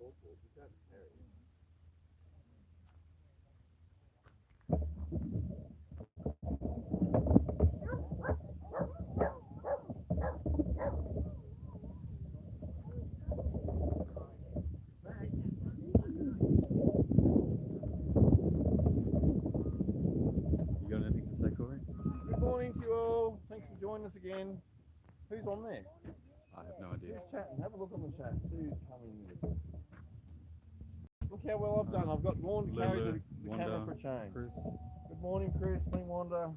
You got anything to say, Corey? Good morning to you all. Thanks for joining us again. Who's on there? I have no idea. Who's chatting? Have a look on the chat. See who's coming. Look how well I've done. I've got Vaughan to carry Lulu, the camera for a Wanda, change. Chris. Good morning, Chris. Morning, Wanda.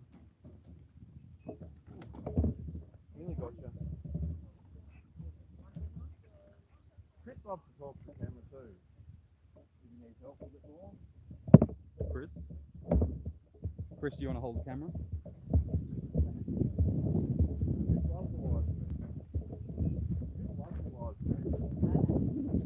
Nearly got you. Chris loves to talk to the camera too. Do you need help a bit more? Chris? Chris, do you want to hold the camera? Chris loves the live stream. Chris loves the live stream.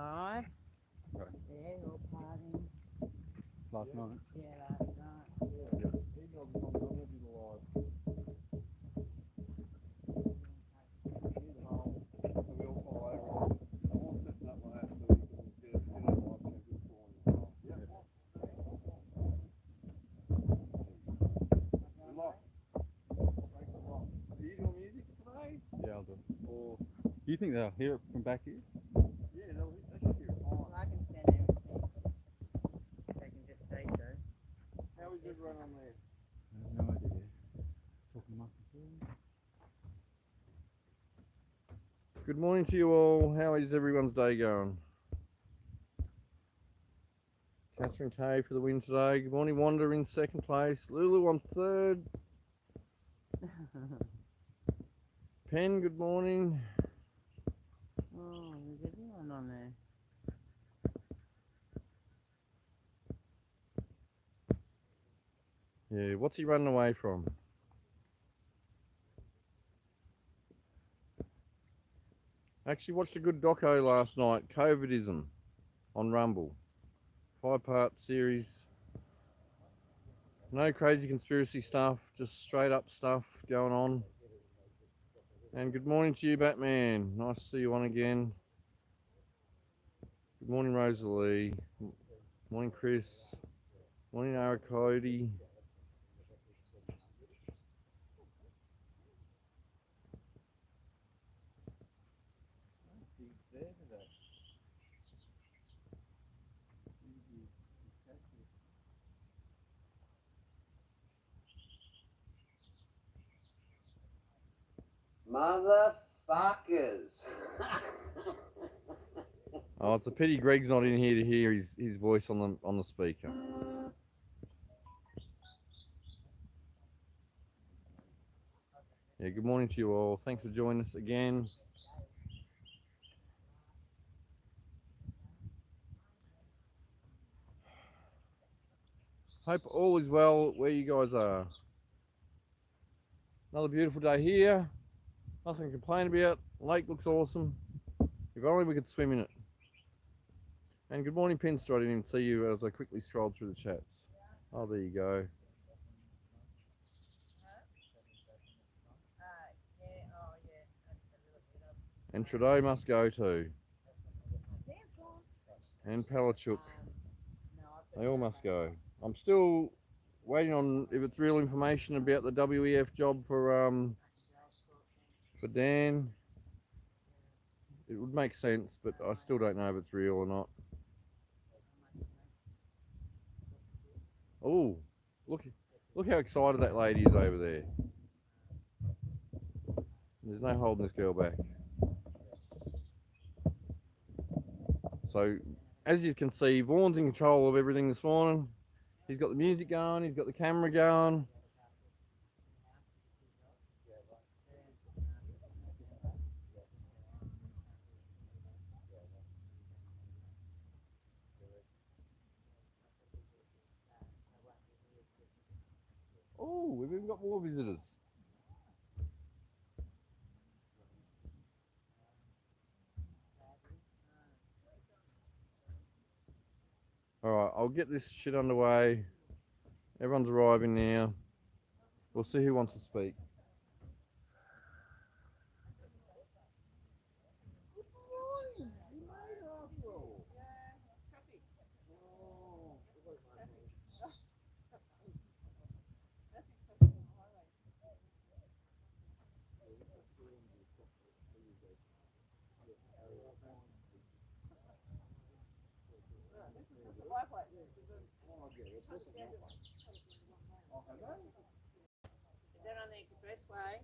live. Okay. Yeah, all partying. Last night. Yeah, last night. Email's on, I'm gonna do the live. So we all follow everyone. I'm all set that way so we can get it live stream good for you. Yeah. Good luck. Thanks a lot. Are you doing music today? Yeah, I'll do it. Or Do you think they'll hear it from back here? yeah, they should hear it fine. Well, I can stand there and see. If they can just say so. How is everyone on there? I have no idea. Talking amongst themselves. Good morning to you all. How is everyone's day going? Catherine K for the win today. Good morning, Wanda in second place. Lulu on third. Pen, good morning. Oh, there's everyone on there. Yeah, what's he running away from? Actually watched a good doco last night, COVIDism, on Rumble. 5-part series. No crazy conspiracy stuff, just straight up stuff going on. And good morning to you, Batman. Nice to see you on again. Good morning, Rosalie. Morning, Chris. Morning, Ara Cody. Motherfuckers. Oh, it's a pity Greg's not in here to hear his voice on the speaker. Yeah, good morning to you all. Thanks for joining us again. Hope all is well where you guys are. Another beautiful day here. Nothing to complain about. Lake looks awesome. If only we could swim in it. And good morning, Pinstripe. I didn't even see you as I quickly scrolled through the chats. Oh, there you go. And Trudeau must go too. And Palachuk. They all must go. I'm still waiting on if it's real information about the WEF job for Dan. It would make sense, but I still don't know if it's real or not. Oh, look how excited that lady is over there. There's no holding this girl back. So, as you can see, Vaughan's in control of everything this morning. He's got the music going, he's got the camera going. Oh, we've even got more visitors. Alright, I'll get this shit underway. Everyone's arriving now. We'll see who wants to speak. Is that on the expressway?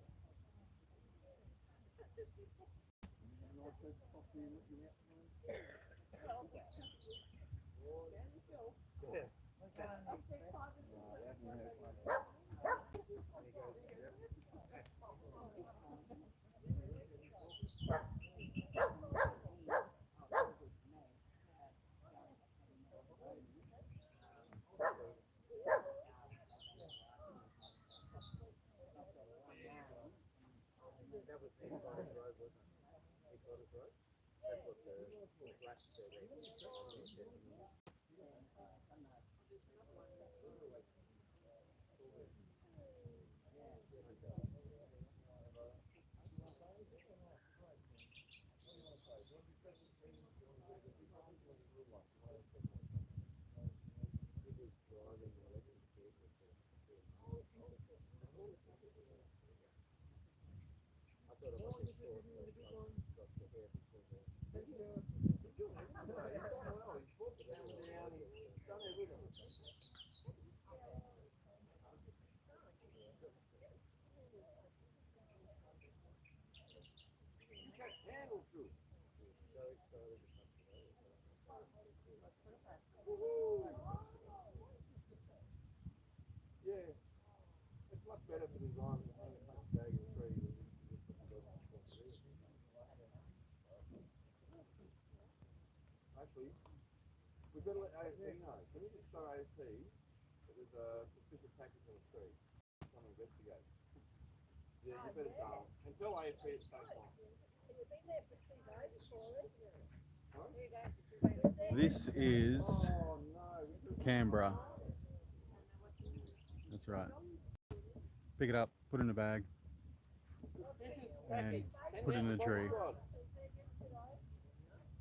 Yeah, it's much better for the environment to hang a bunch of bag of trees than just put the dog on the roof. Actually, we've got to let AFP know. Can you just show AFP that there's a suspicious package on the tree? Come and investigate. Yeah, you better go. And tell AFP at the same time. This is Oh no, Canberra. That's right. Pick it up, put it in a bag, suspicious and package. put it in a tree. Squad.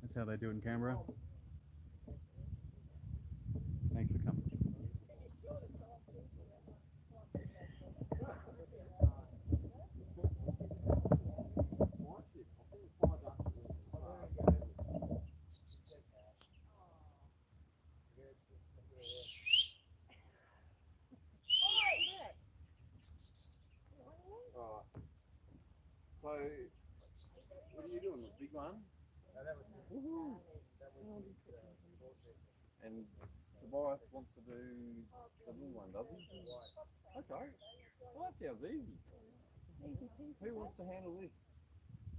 That's how they do it in Canberra. Thanks for coming. So, what are you doing? The big one? And Tobias wants to do the little one, does he? Okay. Well, that sounds easy. Who wants to handle this?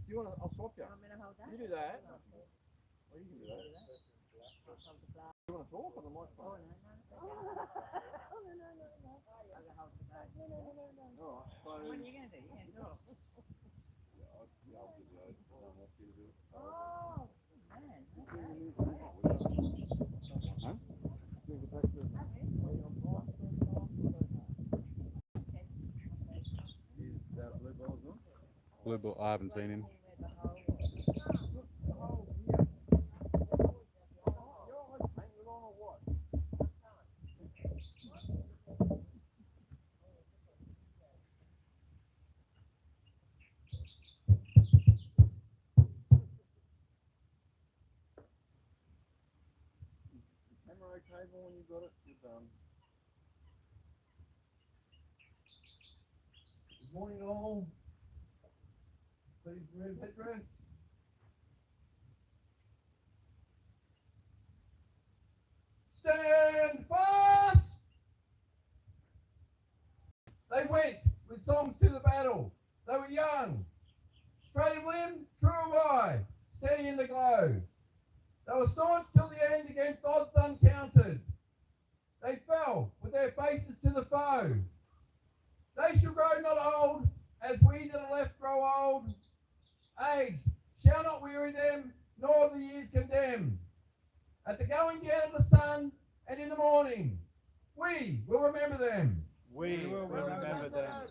Do you want to? I'll swap you. You do that. Or you can do that. You want to talk on the microphone? Alright, so... What are you going to do? You can't talk. Yeah, I'll give you those. I don't want you to do it. Oh, man. Huh? Is Blue Ball as well? Blue Ball, I haven't seen him. Camera okay when you got it? You're done. Good morning all. Please remove headdress. Stand fast! They went with songs to the battle. They were young. Straight of limb, true of eye, steady in the glow. They were staunch till the end against odds uncounted. They fell with their faces to the foe. They shall grow not old, as we that are left grow old. Age shall not weary them, nor the years condemn. At the going down of the sun and in the morning, we will remember them. We will remember them.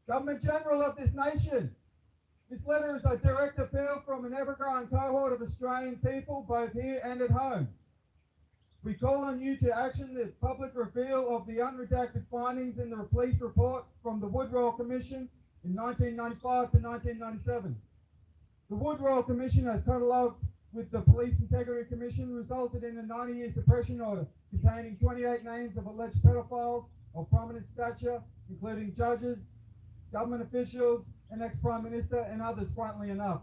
Government General of this nation, this letter is a direct appeal from an ever-growing cohort of Australian people, both here and at home. We call on you to action the public reveal of the unredacted findings in the police report from the Woodrow Commission in 1995 to 1997. The Woodrow Commission, as catalogued with the Police Integrity Commission, resulted in a 90-year suppression order containing 28 names of alleged pedophiles of prominent stature, including judges, government officials, an ex-Prime Minister and others, funnily enough.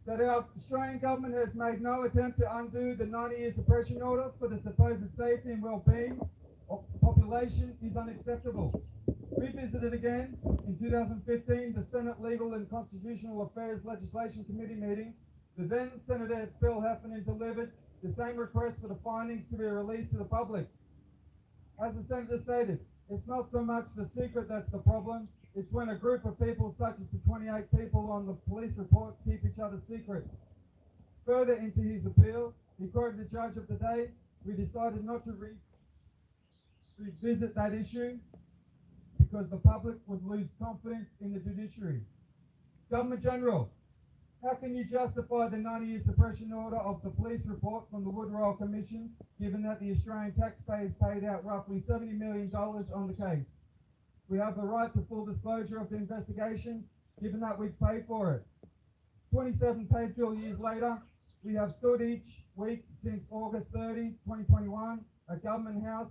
That our Australian government has made no attempt to undo the 90-year suppression order for the supposed safety and well-being of the population is unacceptable. Revisited again in 2015, the Senate Legal and Constitutional Affairs Legislation Committee meeting, the then Senator Phil Heffernan delivered the same request for the findings to be released to the public. As the Senator stated, it's not so much the secret that's the problem, it's when a group of people such as the 28 people on the police report keep each other's secrets. Further into his appeal, he quoted the judge of the day, we decided not to revisit that issue because the public would lose confidence in the judiciary. Government General, how can you justify the 90-year suppression order of the police report from the Woodrow Commission, given that the Australian taxpayers paid out roughly $70 million on the case? We have the right to full disclosure of the investigations, given that we paid for it. 27 paid-bill years later, we have stood each week since August 30, 2021, at Government House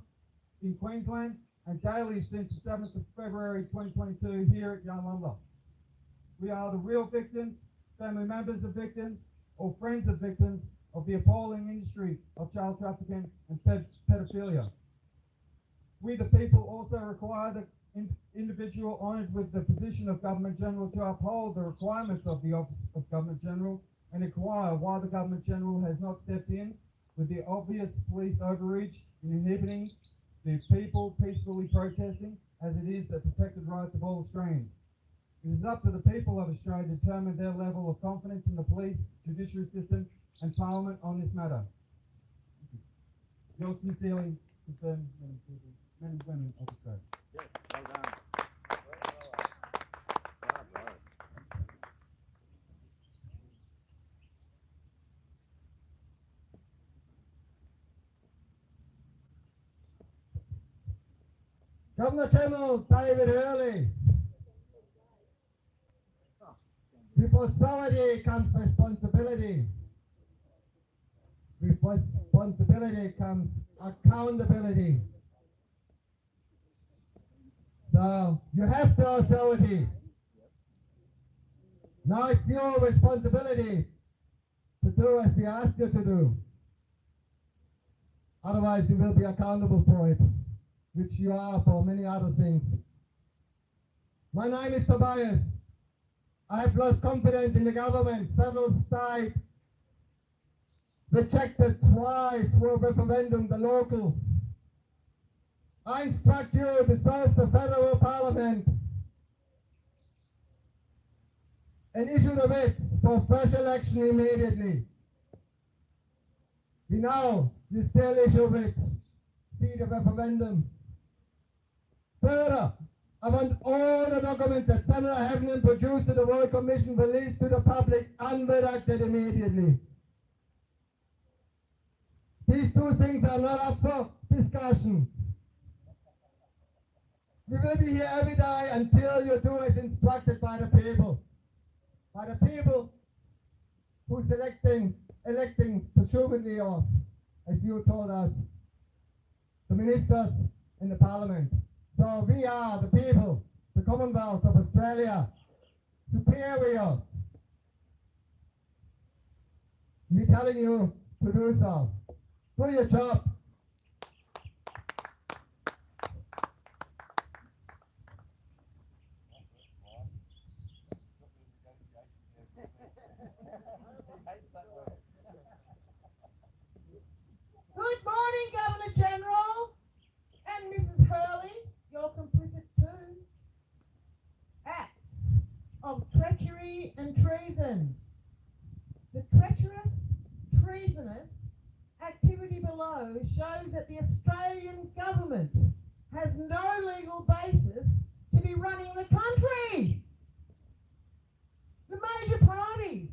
in Queensland, and daily since the 7th of February 2022 here at Yalumba. We are the real victims, family members of victims, or friends of victims of the appalling industry of child trafficking and pedophilia. We the people also require the individual honoured with the position of Government General to uphold the requirements of the Office of Government General and inquire why the Government General has not stepped in with the obvious police overreach in inhibiting the people peacefully protesting, as it is the protected rights of all Australians. It is up to the people of Australia to determine their level of confidence in the police, judiciary system and Parliament on this matter. Yours sincerely, concerned men and women of Australia. Yes, well done. Governor General David Hurley. With authority comes responsibility. With responsibility comes accountability. So you have the authority. Now it's your responsibility to do as we ask you to do. Otherwise you will be accountable for it, which you are for many other things. My name is Tobias. I have lost confidence in the government, federal, state, rejected twice for referendum, the local. I instruct you to dissolve the federal parliament and issue the writs for fresh election immediately. We know you still issue writs, see the referendum. Further, I want all the documents that Senator Heffernan produced to the Royal Commission released to the public unredacted immediately. These two things are not up for discussion. We will be here every day until you do as instructed by the people. By the people who's electing presumably, or as you told us, the ministers in the parliament. So we are the people, the Commonwealth of Australia, superior. We're telling you to do so. Do your job. Good morning, Governor General and Mrs. Hurley, you're complicit too. Acts of treachery and treason. The treacherous, treasonous activity below shows that the Australian government has no legal basis to be running the country. The major parties,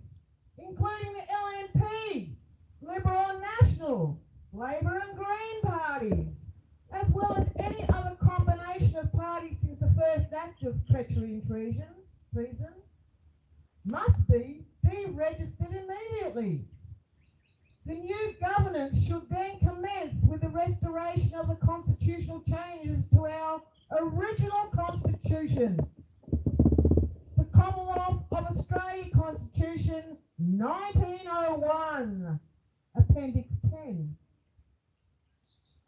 including the LNP, Liberal and National, Labor and Green parties, as well as any other combination of parties since the first act of treachery and treason, must be deregistered immediately. The new governance should then commence with the restoration of the constitutional changes to our original constitution, the Commonwealth of Australia Constitution 1901, Appendix 10,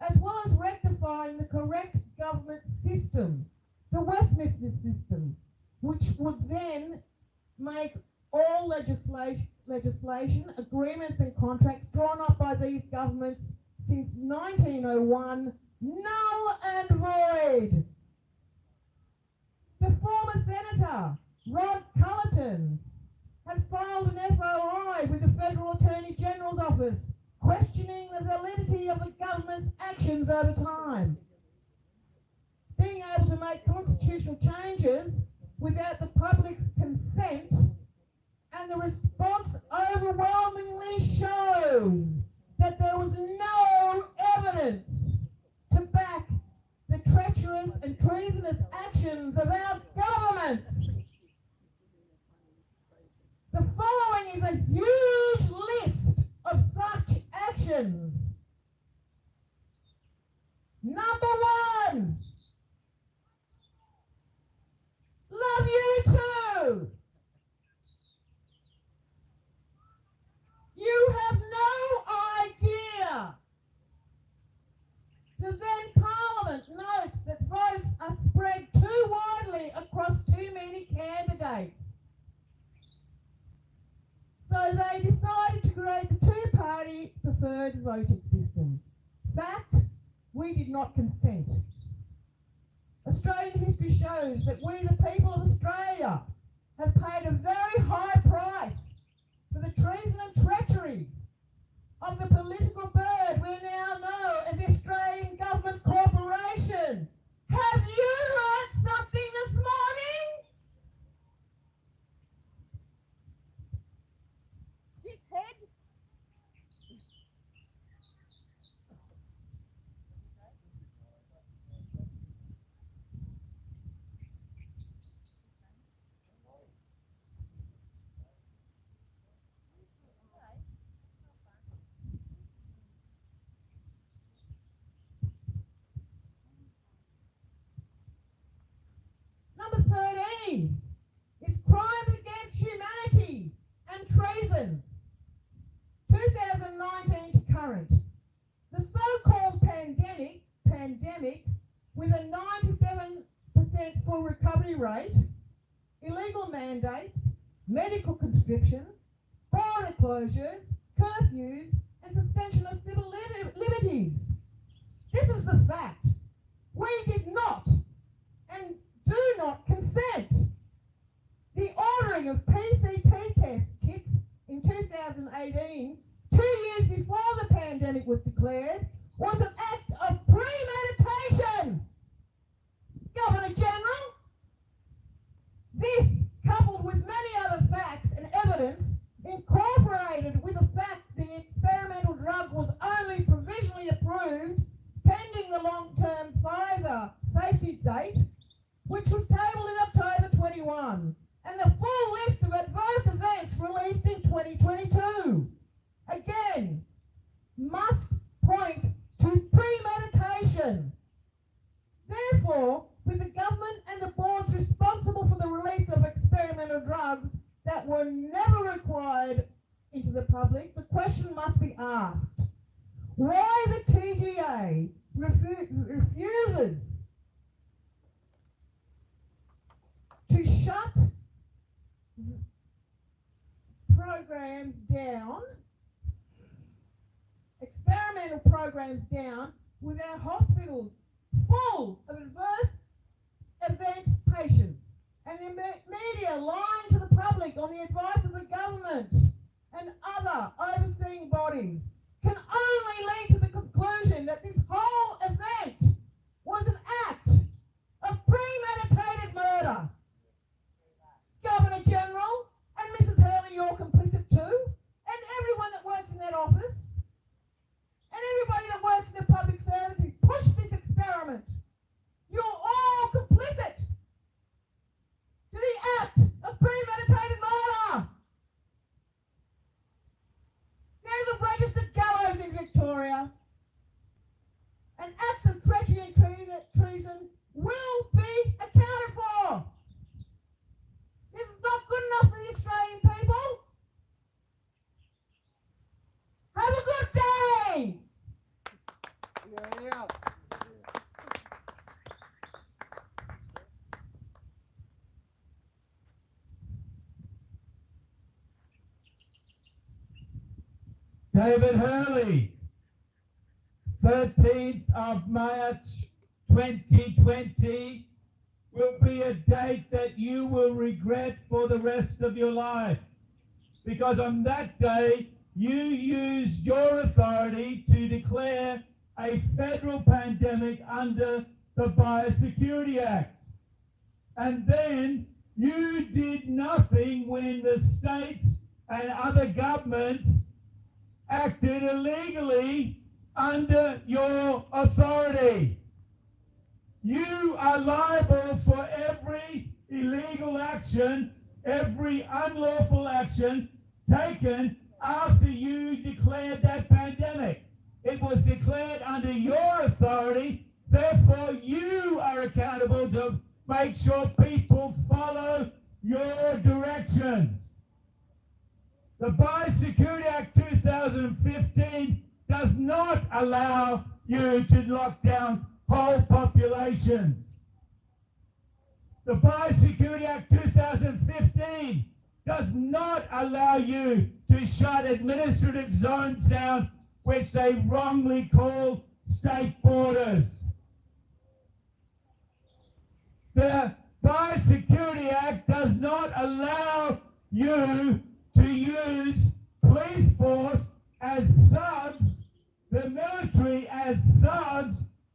as well as rectifying the correct government system, the Westminster system, which would then make all legislation, agreements and contracts drawn up by these governments since 1901 null and void. The former Senator, Rod Cullerton, had filed an FOI with the Federal Attorney General's Office questioning the validity of the government's actions over time. Being able to make constitutional changes without the public's consent, and the response overwhelmingly shows that there was no evidence to back the treacherous and treasonous actions of our governments. The following is a huge list of such actions. Number 1, love you too. You have no idea. The then Parliament notes that votes are spread too widely across too many candidates. So they decided to create the two-party preferred voting system. Fact, we did not consent. Australian history shows that we, the people of Australia, have paid a very high price for the treason and treachery of the political bird we now know as the Australian Government Corporation. Have you learnt something this morning? Dickhead. Number 13 is crimes against humanity and treason. 2019 to current. The so-called pandemic with a 97% full recovery rate, illegal mandates, medical conscription, border closures, curfews, and suspension of civil liberties. This is the fact. We did not and do not consent. The ordering of PCT test kits in 2018, 2 years before the pandemic was declared, was an act of premeditation. Governor General, this, coupled with many other facts and evidence, incorporated with the fact the experimental drug was only provisionally approved pending the long-term Pfizer safety date, which was tabled in October 21, and the full list of adverse events released in 2022. Again, must point to premeditation. Therefore, with the government and the boards responsible for the release of experimental drugs that were never required into the public, the question must be asked. Why the TGA refuses to shut programs down, experimental programs down, with our hospitals full of adverse event patients, and the media lying to the public on the advice of the government and other overseeing bodies, can only lead to the conclusion that this whole event was an act of premeditated you're complicit too, and everyone that works in that office, and everybody that works in the public service who pushed this experiment. You're all complicit to the act of premeditated murder. There's a registered gallows in Victoria, and acts of treachery and treason will be accounted for. This is not good enough for the Australian people. Have a good day. Yeah. David Hurley, 13th of March 2020 will be a date that you will regret for the rest of your life, because on that day you used your authority to declare a federal pandemic under the Biosecurity Act, and then you did nothing when the states and other governments acted illegally under your authority. You are liable for every illegal action, every unlawful action taken after you declared that pandemic. It was declared under your authority, therefore you are accountable to make sure people follow your directions. The Biosecurity Act 2015 does not allow you to lock down whole populations. The Biosecurity Act 2015 does not allow you to shut administrative zones down, which they wrongly call state borders. The Biosecurity Act does not allow you to use police force as thugs, the military as thugs,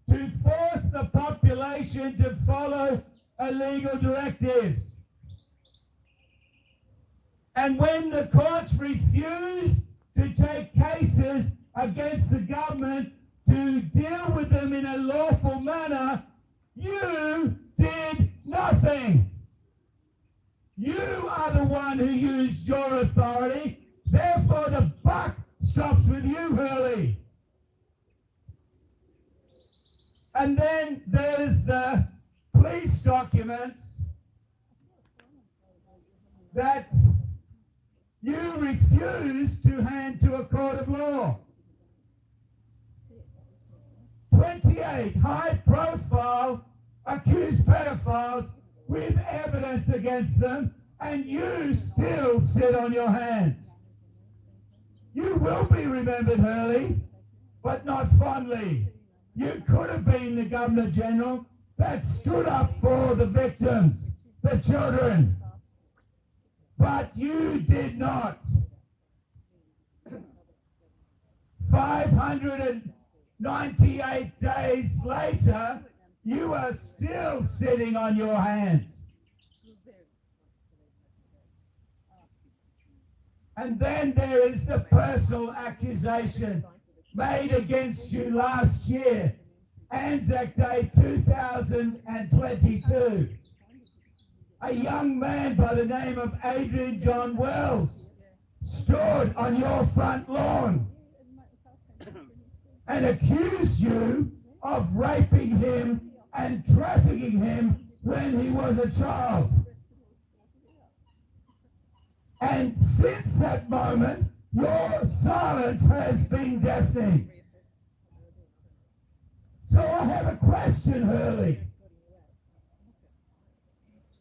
to force the population to follow illegal directives. And when the courts refused to take cases against the government to deal with them in a lawful manner, you did nothing. You are the one who used your authority, therefore the buck stops with you, Hurley. And then there's the police documents that you refuse to hand to a court of law. 28 high-profile accused pedophiles with evidence against them, and you still sit on your hands. You will be remembered, Hurley, but not fondly. You could have been the Governor General that stood up for the victims, the children, but you did not. 598 days later, you are still sitting on your hands. And then there is the personal accusation made against you last year, Anzac Day 2022. A young man by the name of Adrian John Wells stood on your front lawn and accused you of raping him and trafficking him when he was a child. And since that moment, your silence has been deafening. So I have a question, Hurley.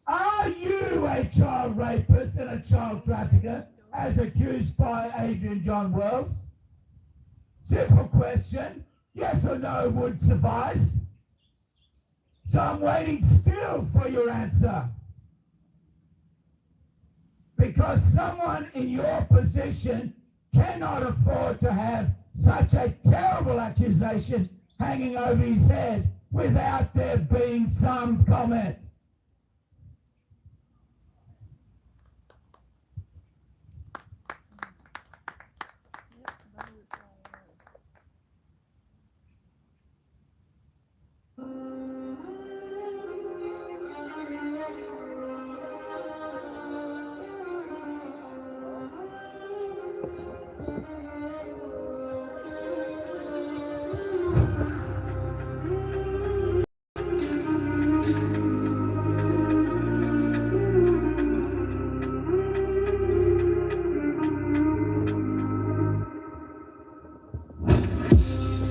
Are you a child rapist and a child trafficker, as accused by Adrian John Wells? Simple question. Yes or no would suffice. So I'm waiting still for your answer. Because someone in your position cannot afford to have such a terrible accusation hanging over his head without there being some comment.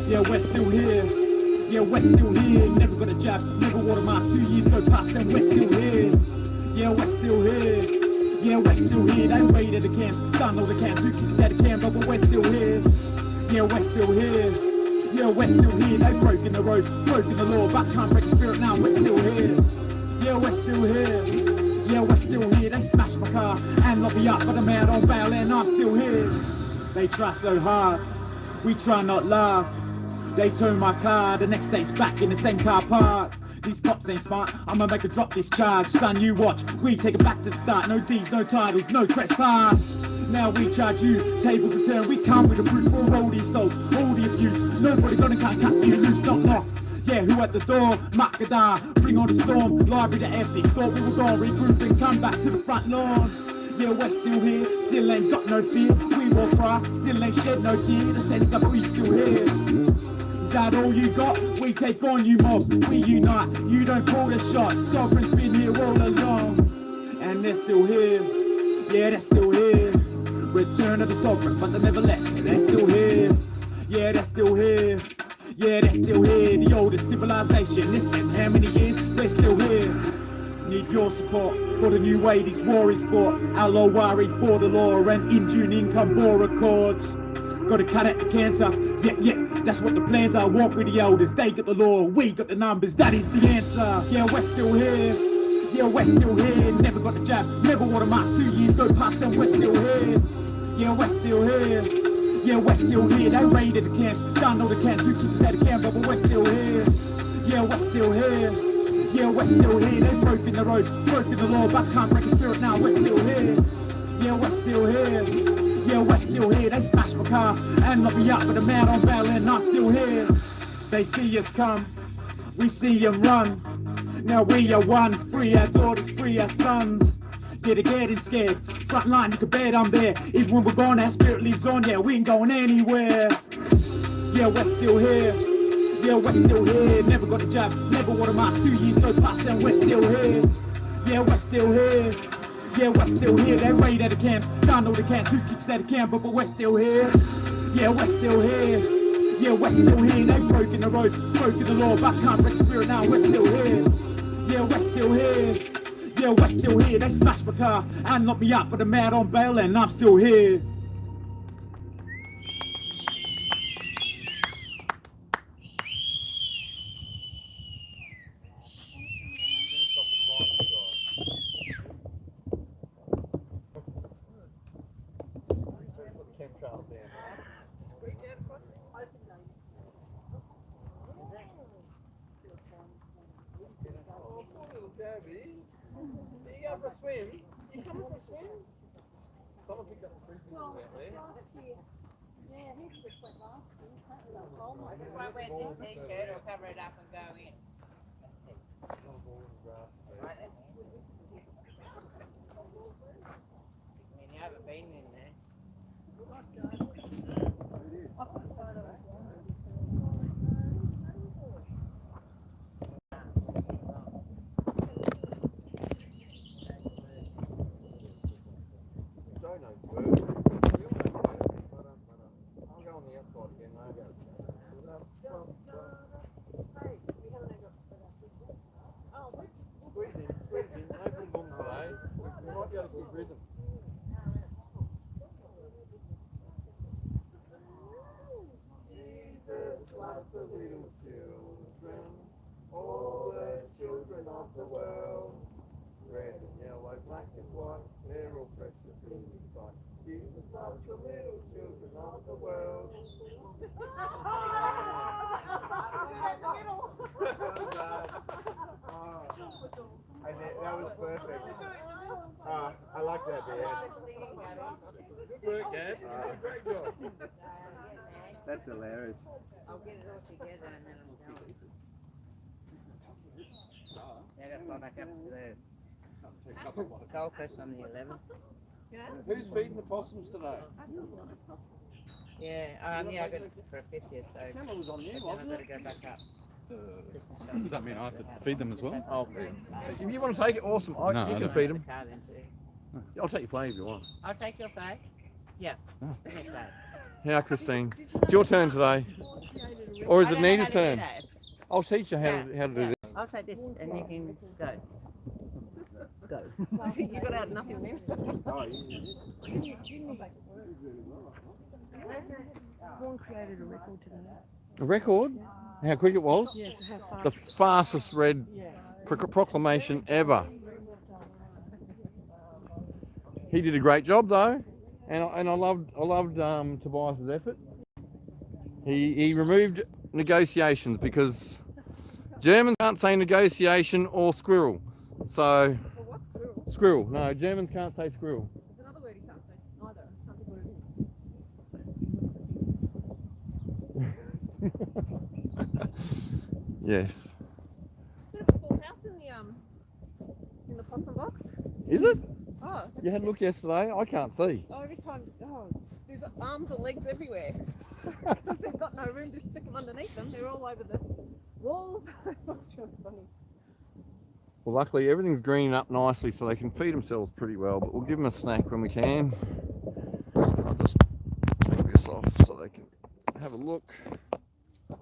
Yeah, we're still here. Yeah, we're still here. Never got a jab, never wore a mask. 2 years go past and we're still here. Yeah, we're still here. Yeah, we're still here. They raided the camps, done all the camps. Who keeps out the camp, but we're still here. Yeah, we're still here. Yeah, we're still here. They've broken the roads, broken the law, but can't break the spirit now. We're still here. Yeah, we're still here. Yeah, we're still here. They smashed my car and locked me up, but I'm out on bail and I'm still here. They try so hard, we try not laugh. They tow my car, the next day it's back in the same car park. These cops ain't smart, I'ma make a drop this charge. Son, you watch, we take it back to the start. No D's, no titles, no trespass. Now we charge you, tables are turned. We come with a proof for all the assaults, all the abuse. Nobody gonna can't cut you loose, knock knock. Yeah, who at the door? Makadar, bring on the storm. Library to empty, thought we were gone. Regroup and come back to the front lawn. Yeah, we're still here, still ain't got no fear. We will cry, still ain't shed no tear. The sense of we still here. Is that all you got? We take on you mob, we unite. You don't call the shots, sovereign's been here all along. And they're still here, yeah, they're still here. Return of the sovereign, but they never left. They're still here, yeah, they're still here. Yeah, they're still here, the oldest civilization. It's been how many years? We're still here. Need your support for the new way these war is fought. Al-Awari for the law and in June income war accords. Gotta cut out the cancer, yeah, that's what the plans are. Walk with the elders, they got the law, we got the numbers, that is the answer. Yeah, we're still here, yeah, we're still here. Never got the jab, never wore a mask. 2 years go past and we're still here. Yeah, we're still here, yeah, we're still here. They raided the camps, done all the camps. Who keeps out the camp, but we're still here. Yeah, we're still here, yeah, we're still here. They've broken the roads, broken the law, but can't break the spirit now. We're still here, yeah, we're still here. Yeah, we're still here. They smashed my car and locked me up, but I'm out on bail and I'm still here. They see us come, we see them run. Now we are one, free our daughters, free our sons. Yeah, they're getting scared. Front line, you can bet I'm there. Even when we're gone, our spirit lives on. Yeah, we ain't going anywhere. Yeah, we're still here. Yeah, we're still here. Never got a jab, never wore a mask. 2 years go past and we're still here. Yeah, we're still here. Yeah, we're still here. They raided the camps, done all the camps. Who kicks out the camp, but we're still here. Yeah, we're still here. Yeah, we're still here. They've broken the roads, broken the law, but can't break the spirit now. We're still here. Yeah, we're still here. Yeah, we're still here. They smashed my car and locked me up, but I'm out on bail and I'm still here. Gabby, are you going for a swim? You coming for a swim? Someone picked up the frisbee out there. If I wear this t-shirt, I'll cover it up and go in. That's it. Right, then. I mean, you haven't been in there. Jesus loves the little children, all the children of the world. Red and yellow, black and white, they're all precious in his sight. Jesus loves the little children of the world. That was perfect. I like that, Dad. Good work, Dad. You did a great job. That's hilarious. I'll get it all together and then I'm going. Yeah, gotta fly back up to the Gold Coast on the 11th. Who's feeding the possums today? Yeah, I got it for a 50th, so Camera was on you, then I've wasn't got to it? go back up. Does that mean I have to feed them as well? I'll feed them. If you want to take it, awesome. No, You I can don't. feed them. The car then too. I'll take your flag if you want. I'll take your flag. Yeah. Oh. Take your flag. Yeah, Christine. It's your turn today. Or is I it don't know Nita's how to do turn? that. I'll teach you how to do this. I'll take this and you can go. Go. You got out nothing then. Vaughan created a record today. A record? How quick it was? Yes, how fast. The fastest red proclamation ever. He did a great job though, and I loved Tobias's effort. He removed negotiations because Germans can't say negotiation or squirrel. So squirrel. No, Germans can't say squirrel. There's another word he can't say either. Can't think what it is. Yes. Bit of a full house in the possum box. Is it? Oh, You had a look yesterday. I can't see. every time, there's arms and legs everywhere. Because they've got no room to stick them underneath them. They're all over the walls. It's really funny. Well, luckily everything's greening up nicely so they can feed themselves pretty well, but we'll give them a snack when we can. I'll just take this off so they can have a look. I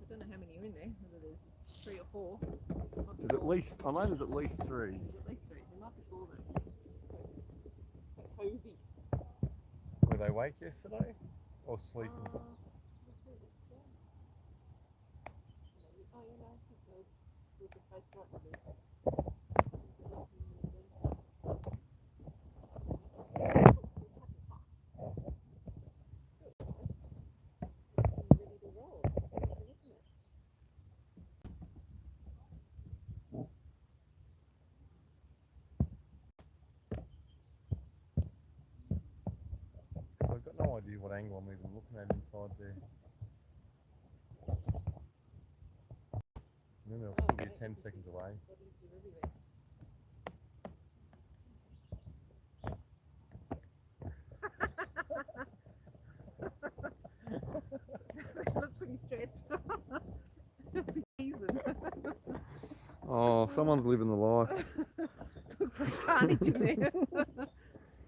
don't know how many are in there, whether there's 3 or 4. There's at least, I know there's at least 3. There's at least 3. There might be 4 though. Cozy. Were they awake yesterday or sleeping? Oh, you know, I think there's a face right there. I've got no idea what angle I'm even looking at inside there. And then they'll still be 10 seconds away. They look pretty stressed. Oh, someone's living the life. Looks like carnage in there.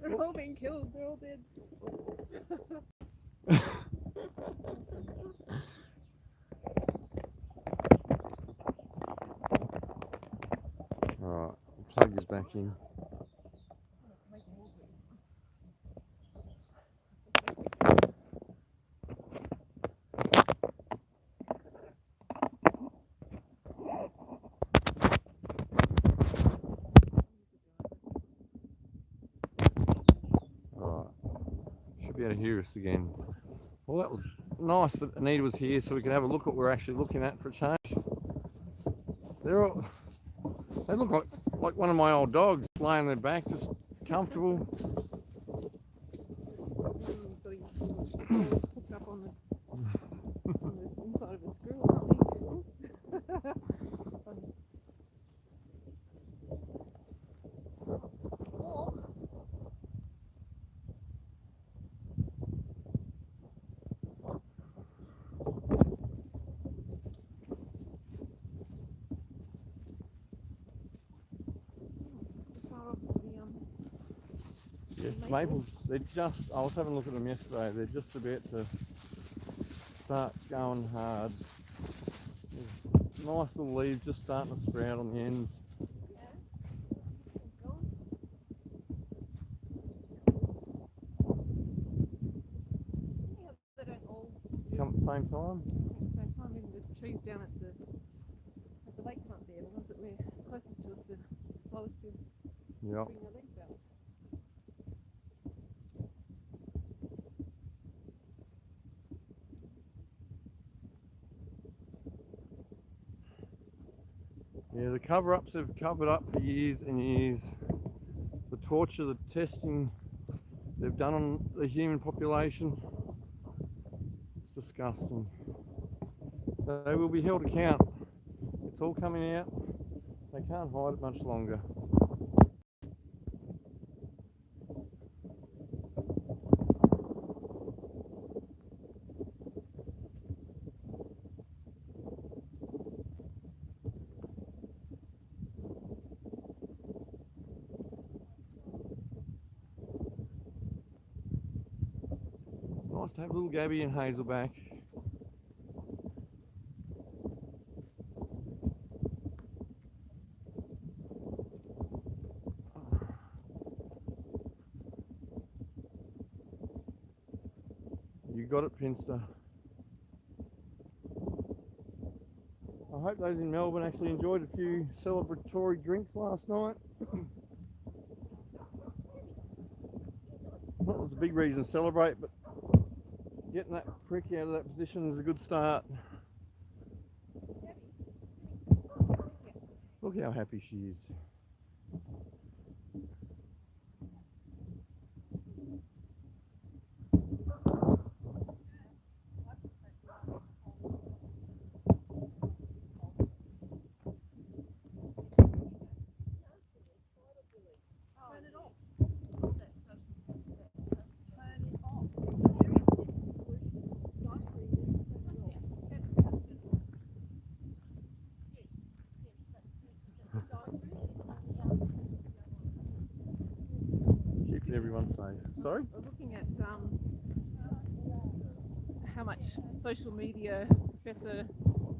They're all being killed. They're all dead. Alright, plug this back in. Should be able to hear us again. Well, that was nice that Anita was here so we could have a look at what we're actually looking at for a change. They look like one of my old dogs, laying on their back, just comfortable. Hooked up on the inside of a screw or something. Yes, maples, they're just, I was having a look at them yesterday, they're just about to start going hard. There's nice little leaves just starting to sprout on the ends. They don't all Come at the same time? at the same time. Even the trees down at the lakefront there, the ones that were closest to us, are the slowest to Yep. bring their legs out. Yeah, the cover-ups have covered up for years and years. The torture, the testing they've done on the human population, it's disgusting. They will be held to account. It's all coming out. They can't hide it much longer. Nice to have little Gabby and Hazel back. You got it, Pinster. I hope those in Melbourne actually enjoyed a few celebratory drinks last night. Well, it was a big reason to celebrate, but getting that prick out of that position is a good start. Look how happy she is. Keeping everyone safe. Sorry? I was looking at how much social media Professor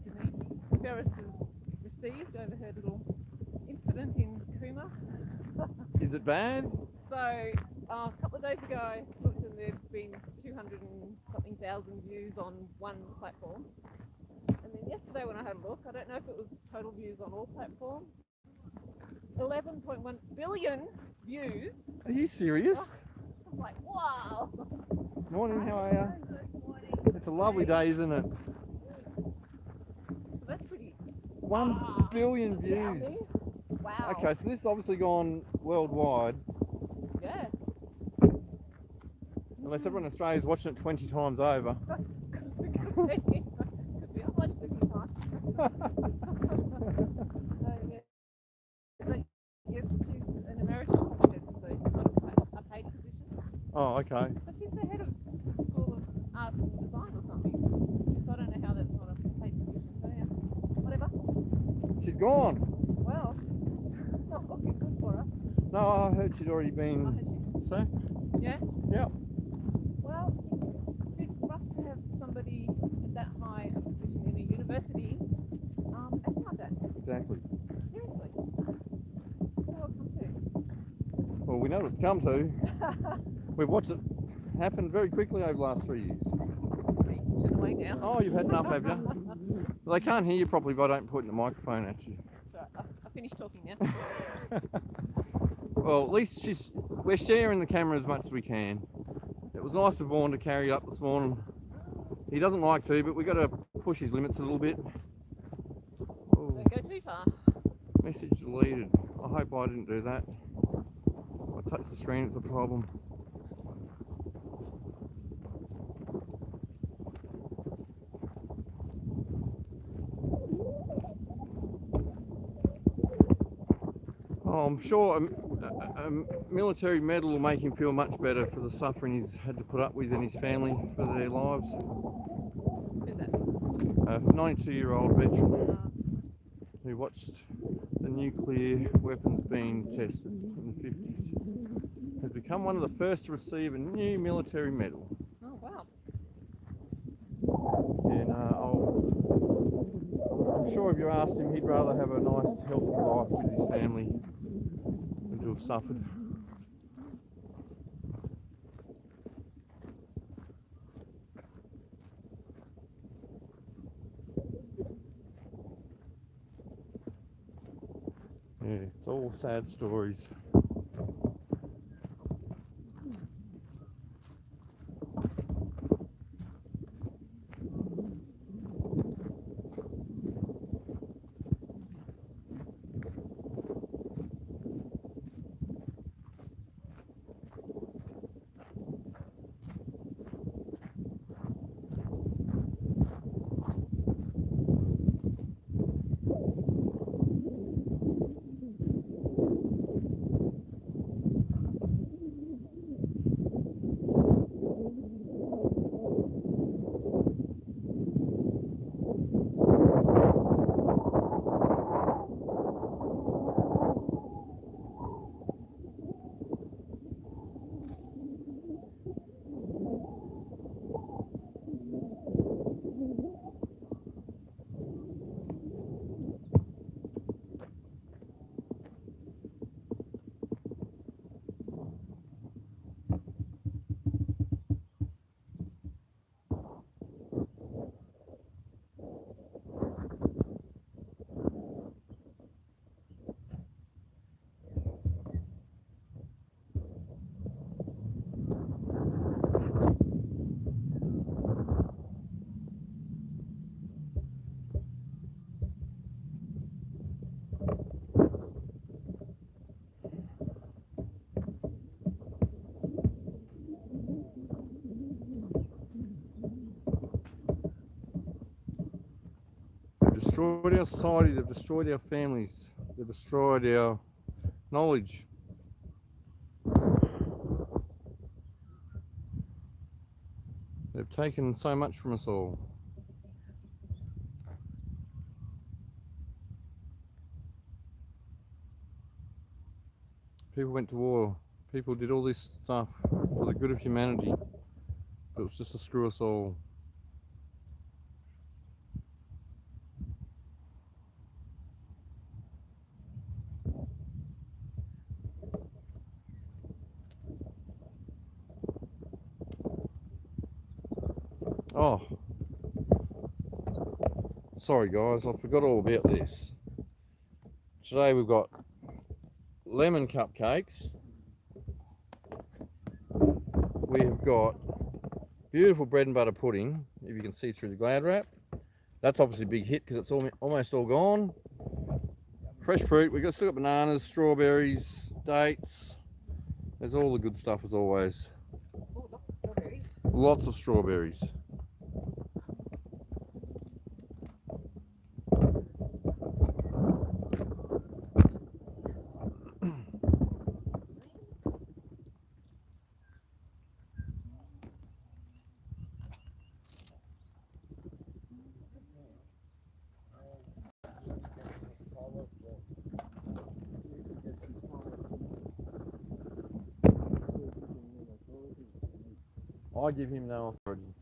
Denise Ferris has received over her little incident in Cooma. Is it bad? So a couple of days ago I looked and there'd been 200 and something thousand views on one platform. And then yesterday when I had a look, I don't know if it was total views on all platforms, 11.1 billion views. Are you serious? I'm like, wow. Morning, how are you? It's a lovely day, isn't it? So that's pretty 1 billion views. astounding. Wow. Okay, so this has obviously gone worldwide, Yeah. unless everyone in Australia is watching it 20 times over. Could be. I've watched it a few times. So, yeah. But yes, she's an emeritus professor, so it's not a paid position. Oh, okay. But she's the head of the School of Art and Design or something. So I don't know how that's not a paid position. But yeah, whatever. She's gone. Well, not looking good for her. No, I heard she'd already I been heard sacked. Yeah. Yeah. Well, it's a bit rough to have somebody at that high a position in a university acting like that. Exactly. Seriously. That's all I've come to. Well, we know what it's come to. We've watched it happen very quickly over the last 3 years. Turn away now. Oh, you've had enough, have you? Well, they can't hear you properly if I don't put the microphone at you. It's all right. I finished talking now. Well, at least we're sharing the camera as much as we can. It was nice of Vaughan to carry it up this morning. He doesn't like to, but we've got to push his limits a little bit. Oh, Don't go too far. message deleted. I hope I didn't do that. If I touch the screen, it's a problem. Oh, I'm sure a military medal will make him feel much better for the suffering he's had to put up with and his family for their lives. Who's that? A 92-year-old veteran who watched the nuclear weapons being tested in the 50s has become one of the first to receive a new military medal. Oh, wow. And I'm sure if you asked him, he'd rather have a nice, healthy life with his family than to have suffered. Yeah, it's all sad stories. destroyed our society, they've destroyed our families, they've destroyed our knowledge. They've taken so much from us all. People went to war, people did all this stuff for the good of humanity, but it was just to screw us all. Oh, sorry guys, I forgot all about this. Today we've got lemon cupcakes. We have got beautiful bread and butter pudding, if you can see through the Glad wrap. That's obviously a big hit because it's almost all gone. Fresh fruit, we've still got bananas, strawberries, dates. There's all the good stuff as always. Oh, lots of strawberries. Lots of strawberries. I give him no authority.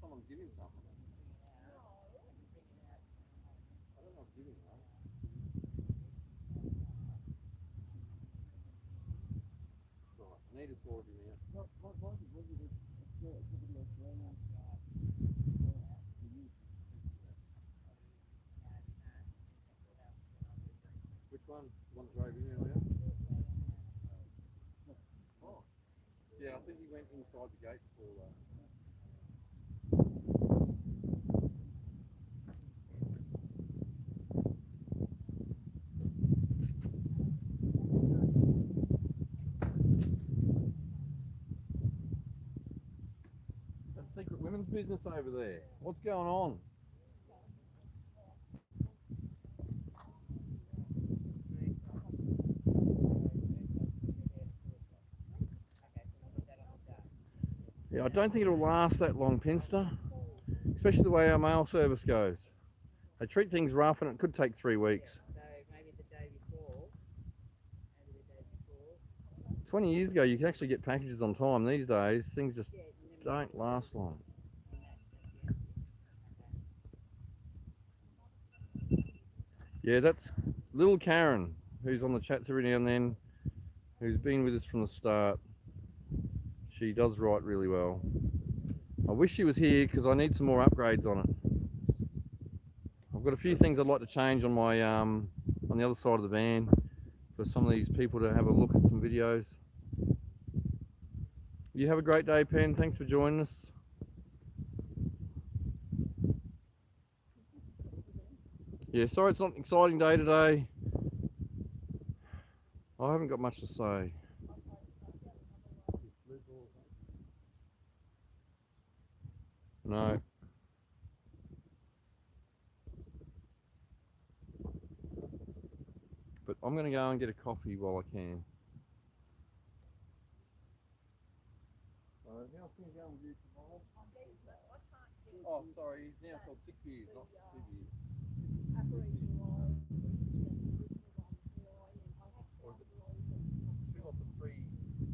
Someone give him something. I don't know if giving though. Right, I need a sword in here. Which one? The one that drove in earlier? Oh. Yeah, I think he went inside the gate before that. Secret women's business over there. What's going on? Yeah, I don't think it'll last that long, Pinster. Especially the way our mail service goes. They treat things rough and it could take 3 weeks. So maybe the day before. 20 years ago, you could actually get packages on time. These days, things just don't last long. Yeah, that's little Karen, who's on the chats every now and then, who's been with us from the start. She does write really well. I wish she was here because I need some more upgrades on it. I've got a few things I'd like to change on my on the other side of the van for some of these people to have a look at some videos. You have a great day, Pen. Thanks for joining us. Yeah, sorry it's not an exciting day today. I haven't got much to say. No. But I'm going to go and get a coffee while I can. How's things going with you tomorrow? Oh, sorry, he's now called 6 beers, not 2 beers. Or is it 2 lots of 3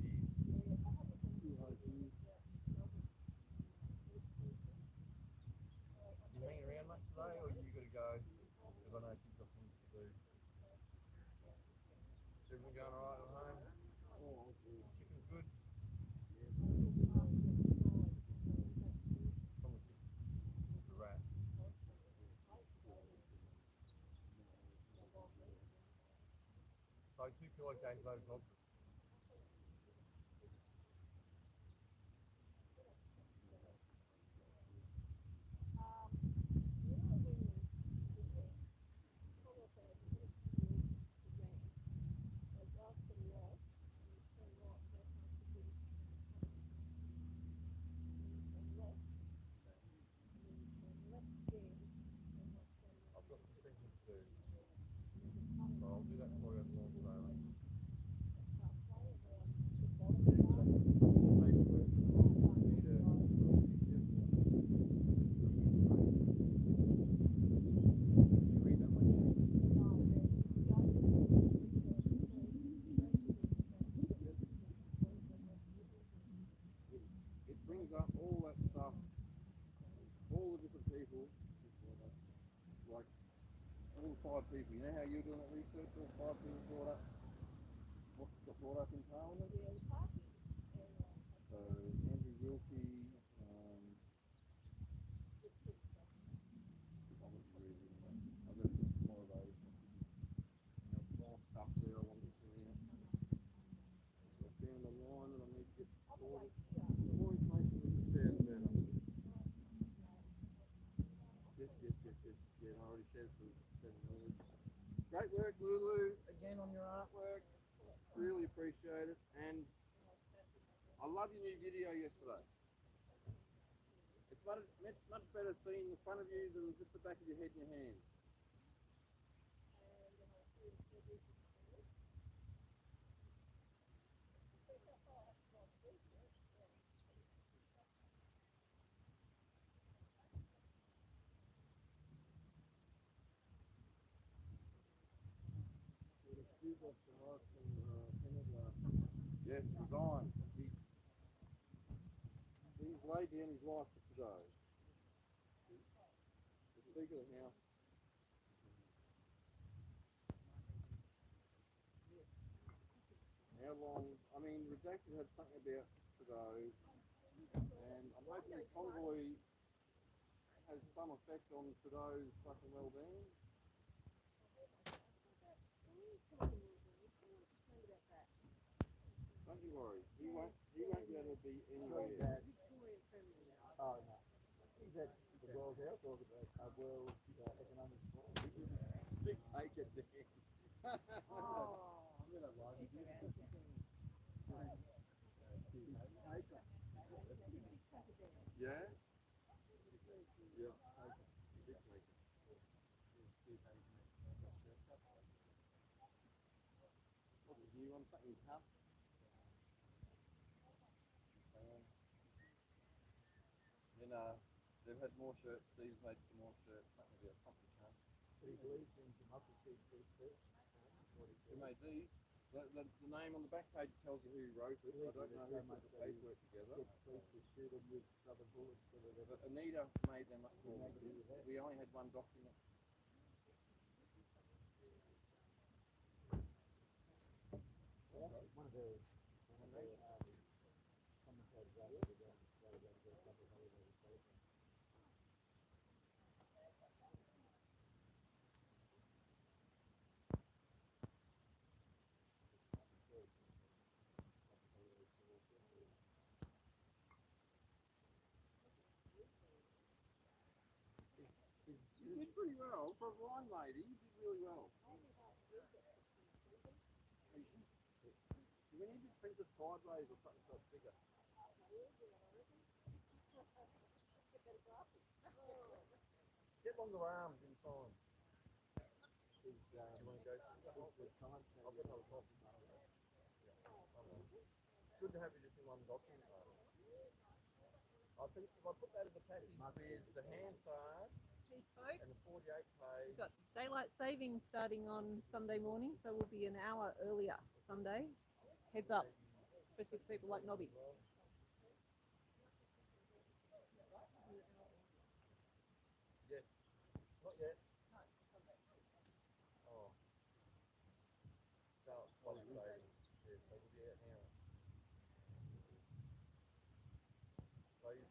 beers? You hanging around much today, or you got to go? Because I know she's got things to do. Everything going alright at home? Oh, chicken's good? From the chicken. The rat. So 2 pillowcases over top. I've got some thinking to do. So I'll do that for you at the lawn today. It brings up all that stuff, all the different people, like all 5 people. You know how you're doing that research? All 5 people brought up what got brought up in Parliament. So Andrew Wilkie, I've got some more of those. More stuff there I want to put in it. I found online that I need to get sorted. The more information we can share, the better. Yes. Yeah, I already shared some. Great work, Lulu, again on your artwork. Really appreciate it. And I love your new video yesterday. It's much better seeing the front of you than just the back of your head and your hands. Yes, resigned. He's laid down his life for today. The Speaker of the House. How long? I mean, Redacted had something about today, and I'm hoping this convoy has some effect on Trudeau's fucking well-being. Don't you worry, he won't be able to be anywhere. Oh no. Is that the World Health or the World Economic Forum? Take it, Dan. Yeah? Yeah. What's the new one? Something tough? Then they've had more shirts. Steve's made some more shirts. Something about something tough. But he believes in democracy, free speech. Who made these? The name on the back page tells you who wrote it. I don't know who put the paperwork together. Police to shoot them with rubber bullets. But Anita made them up for me. We only had one document. One of the commentators out there began to say that there's a couple of holidays later. You did pretty well. For a blind lady, you did really well. Do we need to print it sideways or something so it's bigger? Get longer arms in time. You want to go the time? I'll get another coffee. It's good to have you just in one document. I think if I put that as a package with the Hansard Hey folks, and the 48 page, we've got daylight saving starting on Sunday morning, so we'll be an hour earlier Sunday. Heads up, especially for people like Nobby. yes, not yet. Oh, no, quite saving. Yes, so we'll be out now. So you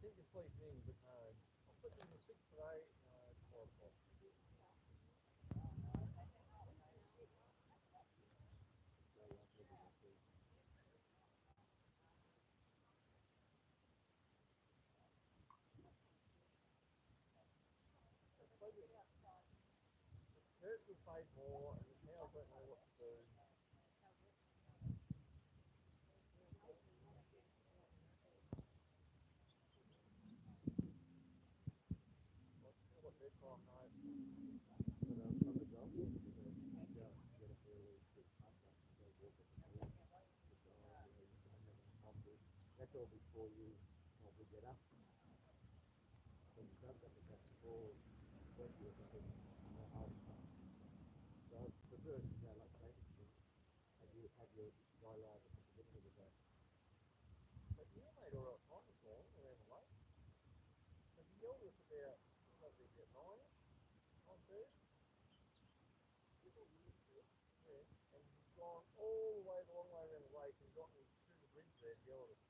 think you're sleeping in, but no. I'm sleeping from 6 to 8, no, it's 4 o'clock. Kurt was paid more, and the cows don't know what to do. What their time now. That's all before you probably get up. So you don't get the best before when you're getting home. So the first like saying, have your dialogue at the beginning of the day. But you made all right time this morning, around the lake. Because he yelled at us about, what was it, about 9-ish? 9:30? Yeah, and he's gone all the way, the long way around the lake and got me through the bridge there to yell at us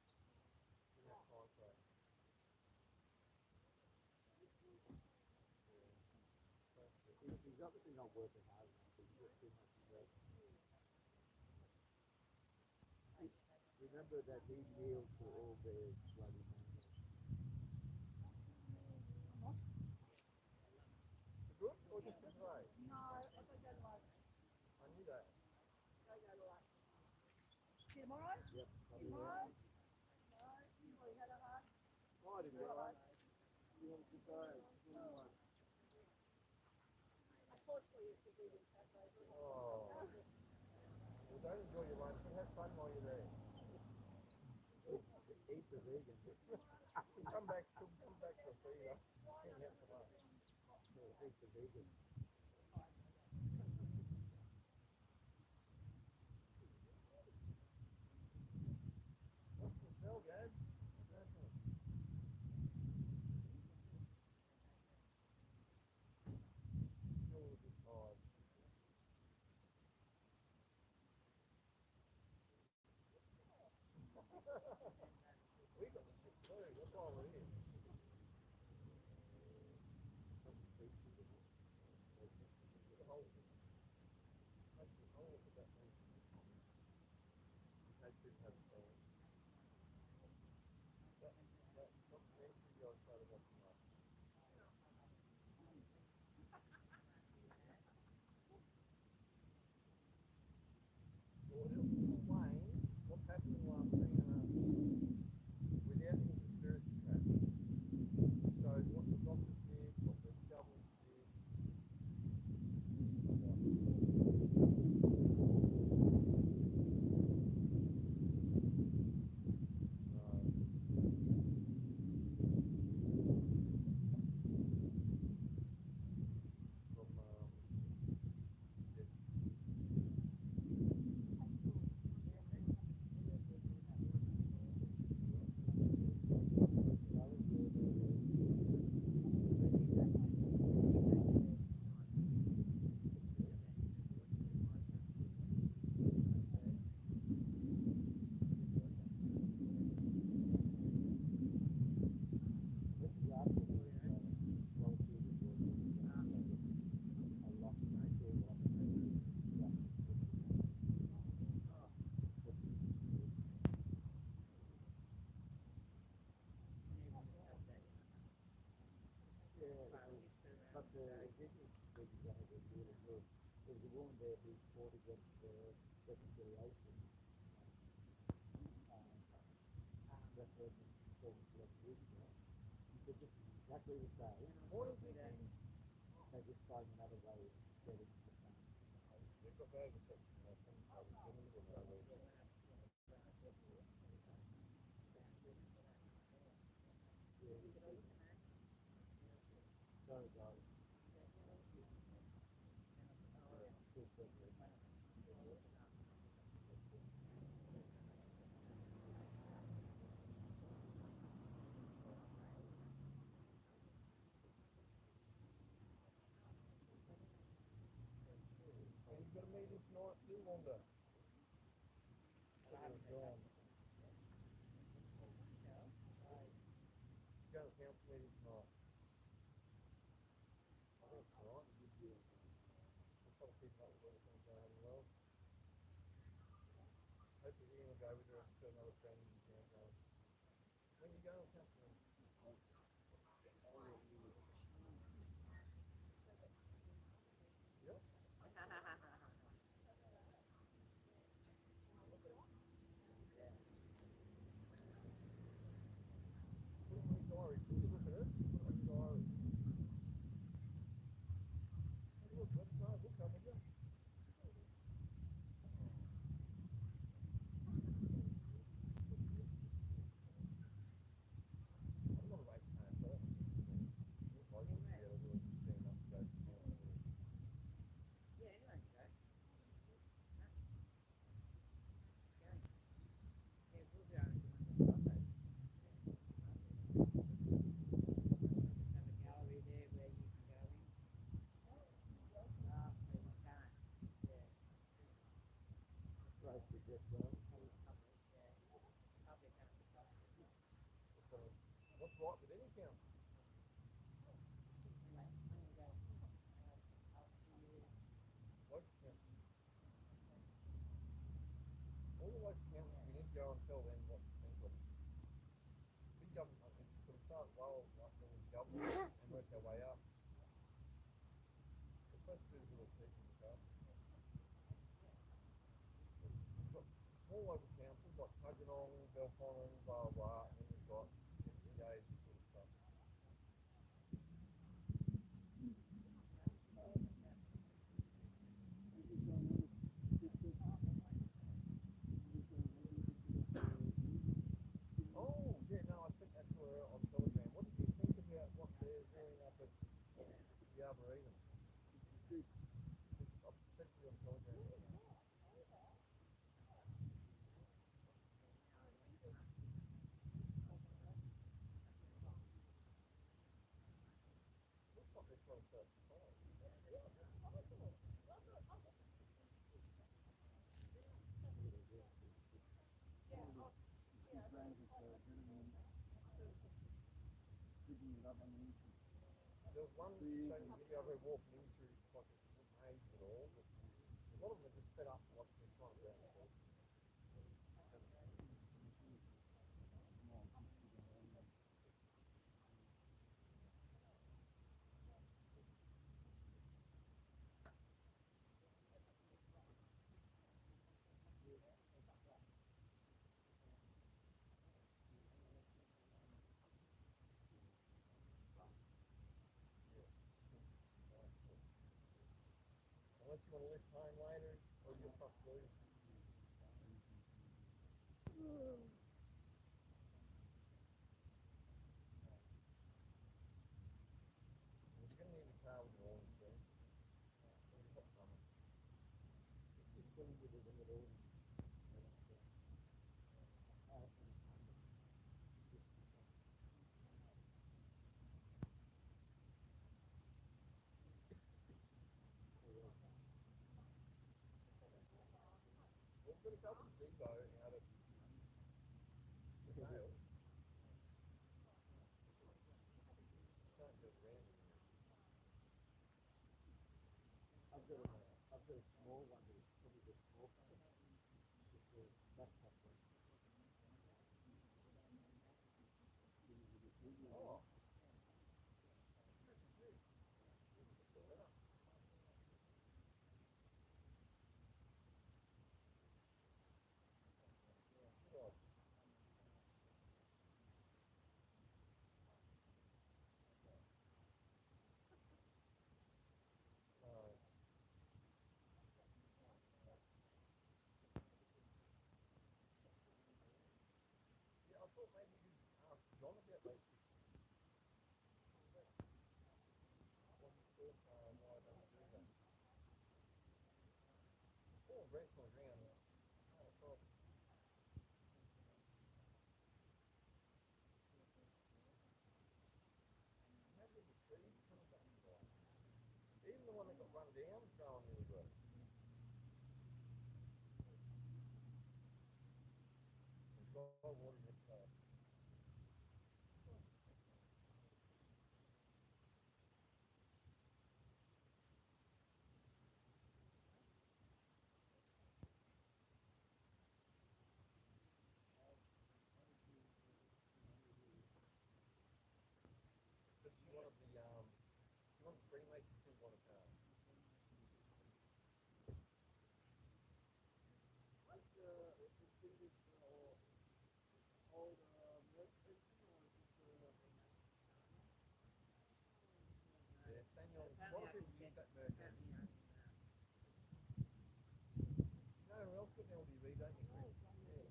in that time frame. He's obviously not working hard enough, so you get too much work. Remember that he yields to all their bloody money. The good or just the grey? No, I don't go to lunch. I knew that. I go to lunch. See you tomorrow? Yep. Tomorrow? No, you already had a hard. Oh, I didn't realise. You want to go? Unfortunately, it's a vegan cafe. Oh. Well, don't enjoy your lunch, but have fun while you're there. Eat the vegan. Come back for a feeder. Hang out for lunch. Eat the vegan. What's the smell, Gad? What's happening? Still a little bit tired. We got the shit too, that's why we're here. The whole thing. Makes it all look at that thing. They didn't have a phone. That documentary I started watching last night. Well, it'll explain what's happened in the last 3.5 years without any conspiracy crap. So what the doctors did, what the government did. But the indigenous speakers that have been really good. There's a woman there who fought against reconciliation. Referendum from 11 years ago. She said this is exactly the same. They just find another way of getting the same. They've got that section, I think, So it goes. Still quickly. And you've got a meeting tonight too, Wanda. Dawn. You got a council meeting tonight. I think it's tonight. We'll try to keep up with everything going well. Hopefully Ian will go with her to another friend in town going. When you go to council meeting? Yep. Put it in your diary. Can you look at it? Put it in your diary. Hey, look, let's know. We'll come with you. I'm not a race car, so I don't think we'll both be able to team up to go to town. Yeah, anyway, go. Yeah, we'll be able to do it. Have a gallery there where you can go in. So you can't. Yeah. Race to get done. Public, yeah. Public has to come. So, what's right with any council? Anyway, I'm going to go. I'll see you. Local council. All the local councils, we need to go and tell them what to think of. Big government, it's sort of start low, like the government, and work our way up. We're supposed to do little pieces of stuff. We've got small local councils like Tuggeranong, Belconnen, blah blah, and then we've got MCAs and sort of stuff. Oh, yeah, no, I sent that to her on Telegram. What did you think about what they're doing up at the Arboretum? I've sent it on Telegram. Looks like they're trying to set up the fire. There was one showing the video of her walking into like a maze at all, but a lot of them are just set up like they're trying to go out. Unless you want to lift home later, or you'll fuck blue. You're going to need a car with your own soon. You've got summer. We've got a couple of Debo out of Vale. Can't get around it. I've got a small one, but it's probably the small one. It's a backpack one. Oh. long as rent's on the ground, not a problem. How did the trees come back right? Even the one that got run down is growing really good. There's a lot of water in this place. But she wanted the she wanted Freemason, she wanted What's the Swedish or old military or is this yeah, Daniel, a lot of people use that merger. You know who else got an LDV, don't you, Chris? Yeah.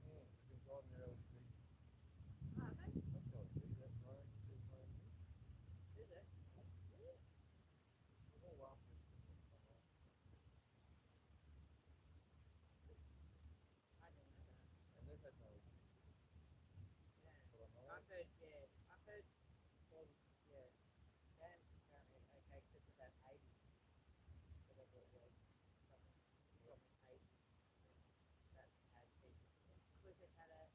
Yeah, you've been driving their LDV. That's LDV, that's right. Is it? We're all after it. I didn't know that. And they've had no issues. Yeah. But I know. I've heard, well, yeah, Dan's apparently okay except for that 80, whatever it was, something 80, that has people. Was it had a,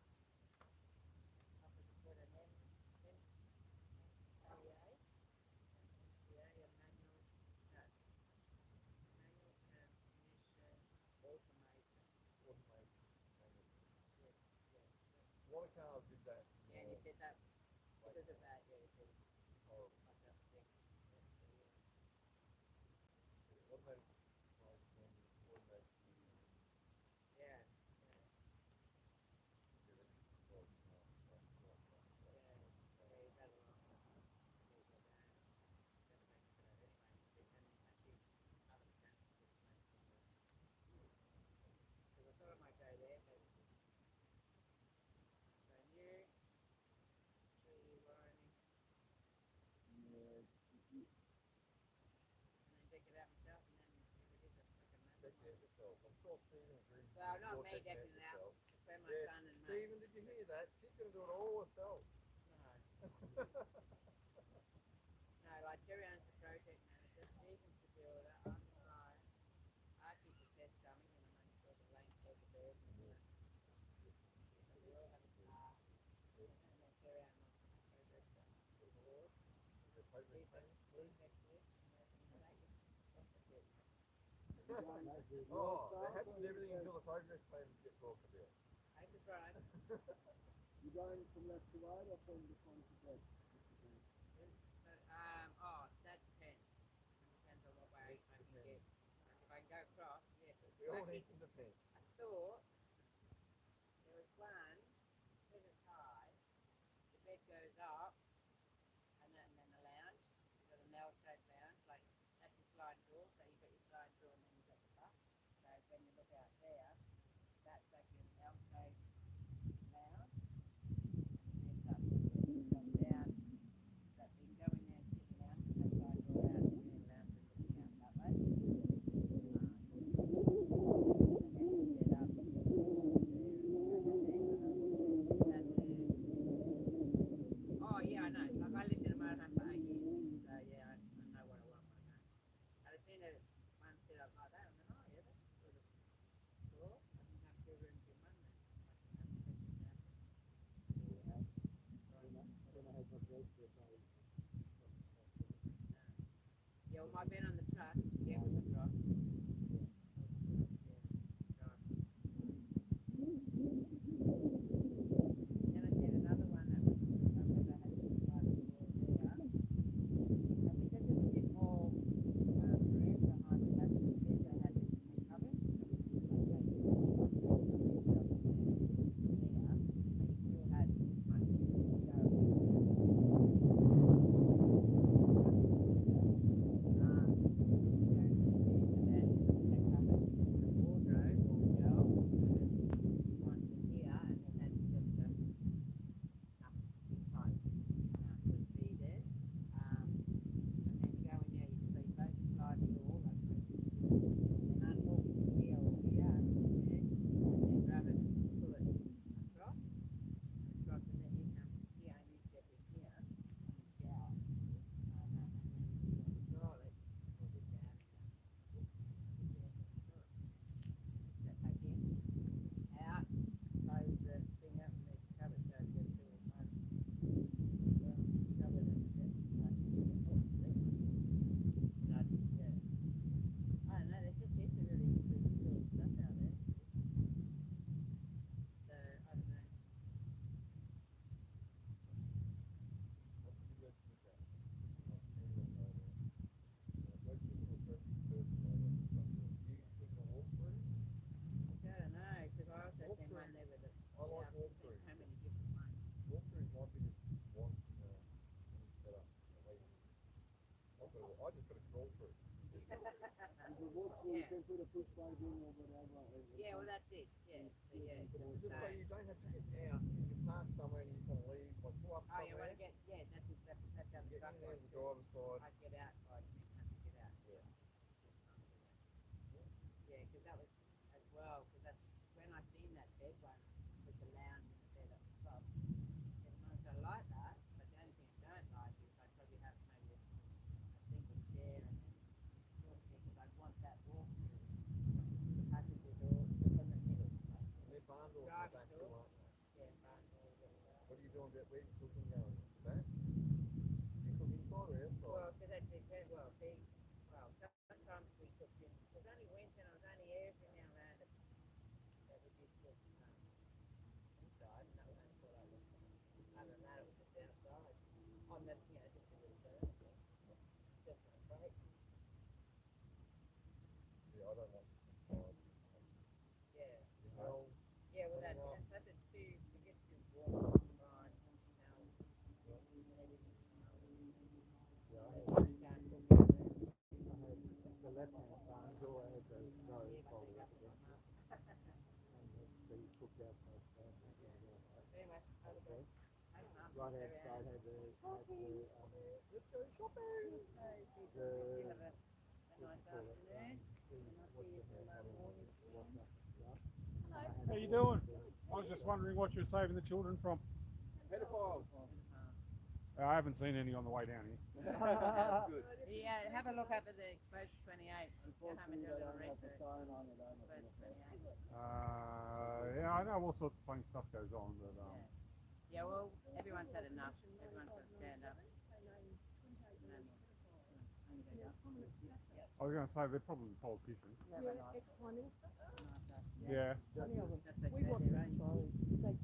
up at the foot an MCA, a manual, no, manual transmission automation. Automation. Yes, yes. A lot of cars did that. Yeah, and he said that because of that, yeah, he said it's Horrible. like that thing. Automatic transmission, automatic steering. Yeah, Yeah, that's well, yeah, you better make sure that anyway. And actually, other mechanics just make some because I thought I might go there, but so new, tree wiring, Yeah. and then deck it out myself, and then here it is, it's like a Check manual. it yourself. I'm sure Stephen agrees. Well, not You'll me check decking it out. yourself. It's where my Yeah, son and mate. Stephen, did you hear that? She's going to do it all herself. No, like Terry owns the project manager, Stephen's the builder, I'm the client, Archie's the test dummy, and I'm only sort of laying for the bed. So we all have a car, and then Terry owns my progress award. Is it progress payment? Steve next week, and then that's it. Oh, they're happy with everything until the progress payment gets talked about. Take the drive. You going from left to right or from the front to back? So, that depends. It depends on what way I can get. Like if I can go across, yeah. It all needs to depend. I thought there was one, because it's high, the bed goes up, and then the lounge, you've got an L-shaped lounge, like that's your sliding door, so you've got your sliding door and then you've got the bus. So when you look out there, that's actually an L-shaped lounge, and it comes down, so you can go in there and sit in the lounge with that sliding door out, and then the lounge is looking out that way. And then you get up there, oh yeah, I know. Like I lived in a motorhome for 8 years, so yeah, I know what I want when I go. I've seen it one set up like that, and then oh yeah, that's sort of cool. I can have 2 rooms in one then. I can have a bedroom downstairs. Yeah, well, my bed on the truck, yeah, was across. Then I did another one that was, I remember I had to slide the door there. And because there's a bit more room behind the passenger seat, I had this in the cupboard. Like that. There, but you still had this much to go. you can put a push plug in or whatever. Yeah, well that's it. Yeah. So yeah. Just so you don't have to get out. You park somewhere and you just want to leave, like pull up Oh, you somewhere. want to get, yeah, that's exactly, that's how the Get truck in there was the too. driver's side. I get out, so I didn't even have to get out. Yeah. Yeah, because that was as well, because that's when I seen that bed one with the lounge and the bed at the top. Everyone's going to like that, but the only thing I don't like is I'd probably have maybe a single chair and then sort of thing, because I'd want that walk through the passenger door in the middle. And they're barn doors in the Driver's back door. too, aren't they? Yeah, barn doors. What are you doing about where you took them going? Back? You cook inside or outside? Well, so that depends. Well, see, well, sometimes we cooked in. It was only winter and it was only every now and then that we did cook inside, and that was only for like other than that, it was just outside on the, you know, just a little burner thing, just on a break. Yeah, I don't like inside. Yeah. The smells. Yeah, well, Putting up. that's it too. It gets too warm. Right. Smells. Everything smells. Yeah, I You had can't cook in there. The left-hand barn door had the no Yeah, but fold they up got against them it, up. and so you cooked outside. So Anyway, okay. I don't know. Right hand side had the let's go shopping. You have a nice afternoon. How you doing? I was just wondering what you're saving the children from. Pedophiles. I haven't seen any on the way down here. That's good. Yeah, have a look up at the Exposure 28. Go home and do a little research. sign on it. Exposure 28. Yeah, I know all sorts of funny stuff goes on, but Yeah, well, everyone's had enough. Everyone's got to stand up. I was going to say they're probably politicians. Ex-Prime Minister. Yeah. Many of them. That's We watched exactly right. exposed. They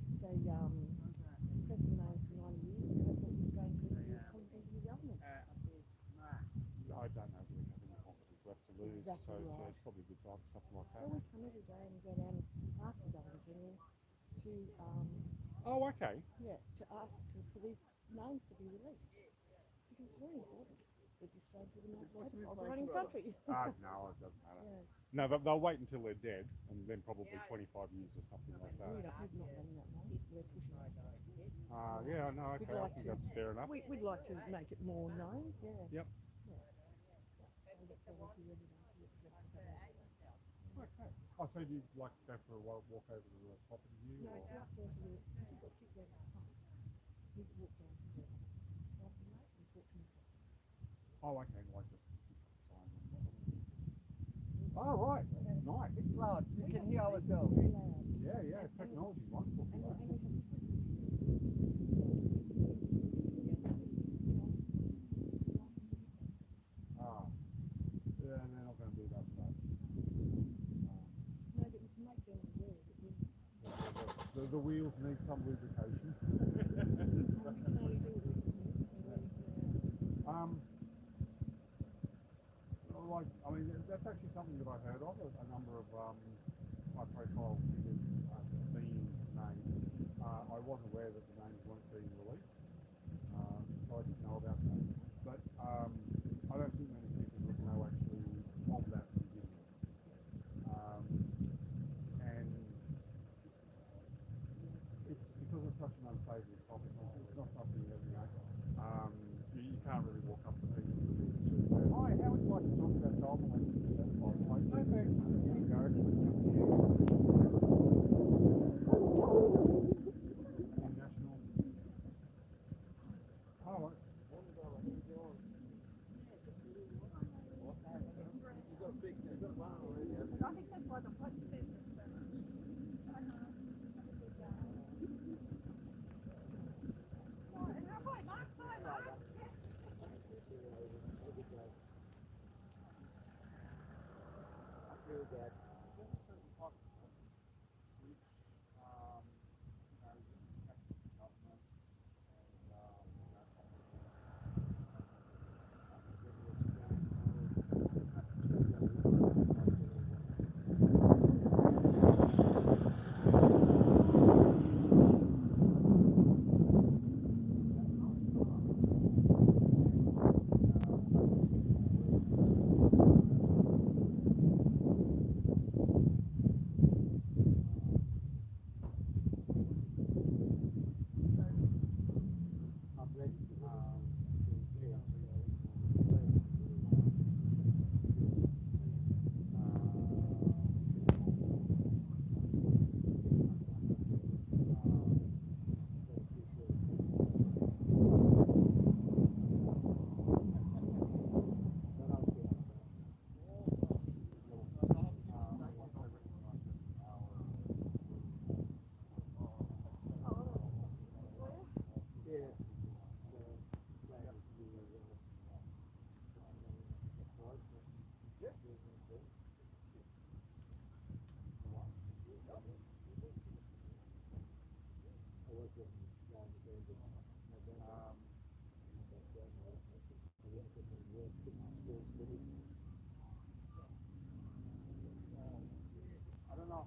suppressed the names for 90 years because they thought the Australian people was confidence in the government. I don't know if we have any confidence left to lose, Exactly so right. it's probably a good time for something like that. So we come every day and go down and ask the Governor General to, Oh, okay. to ask for these names to be released. Because it's very important that the Australian people know What's the pedophiles are information running about country. No, it doesn't matter. Yeah. No, they'll wait until they're dead, and then probably 25 years or something like that. We're not running that way. We're pushing it. Yeah, no, okay, We'd I like think to- that's fair enough. We'd like to make it more known. Yeah. Yep. So that's all we're here today to address the government. Okay. Oh, so you'd like to go for a walk over to the property view? No, or? go up there to the, because you've got to keep going up front. You can walk down to the stop and wait and talk to me. Oh, okay, like just sign on the bottom. Oh, right. Nice. It's loud. We can hear ourselves. Very loud. Yeah, technology, wonderful. And we have scripts. Yeah, and they're not going to do that today. No, but you can make them aware that we The wheels need some lubrication. can only do what we can do. Like, I mean, that's actually something that I've heard of. A number of high-profile figures being named. I wasn't aware that the names weren't being released, so I didn't know about that. But I don't think many people would know actually of that to begin with. And it's because it's such an unsavoury topic. It's not something that you can't really walk up to people. Hi, how would you like to talk about child molestation? No thanks. There you go. National. Oh, You've got to fix it. You've got to run already. I think that's why the post says it so much. And how about Mark? Hi, Mark. I feel that there's a certain type of justice which, government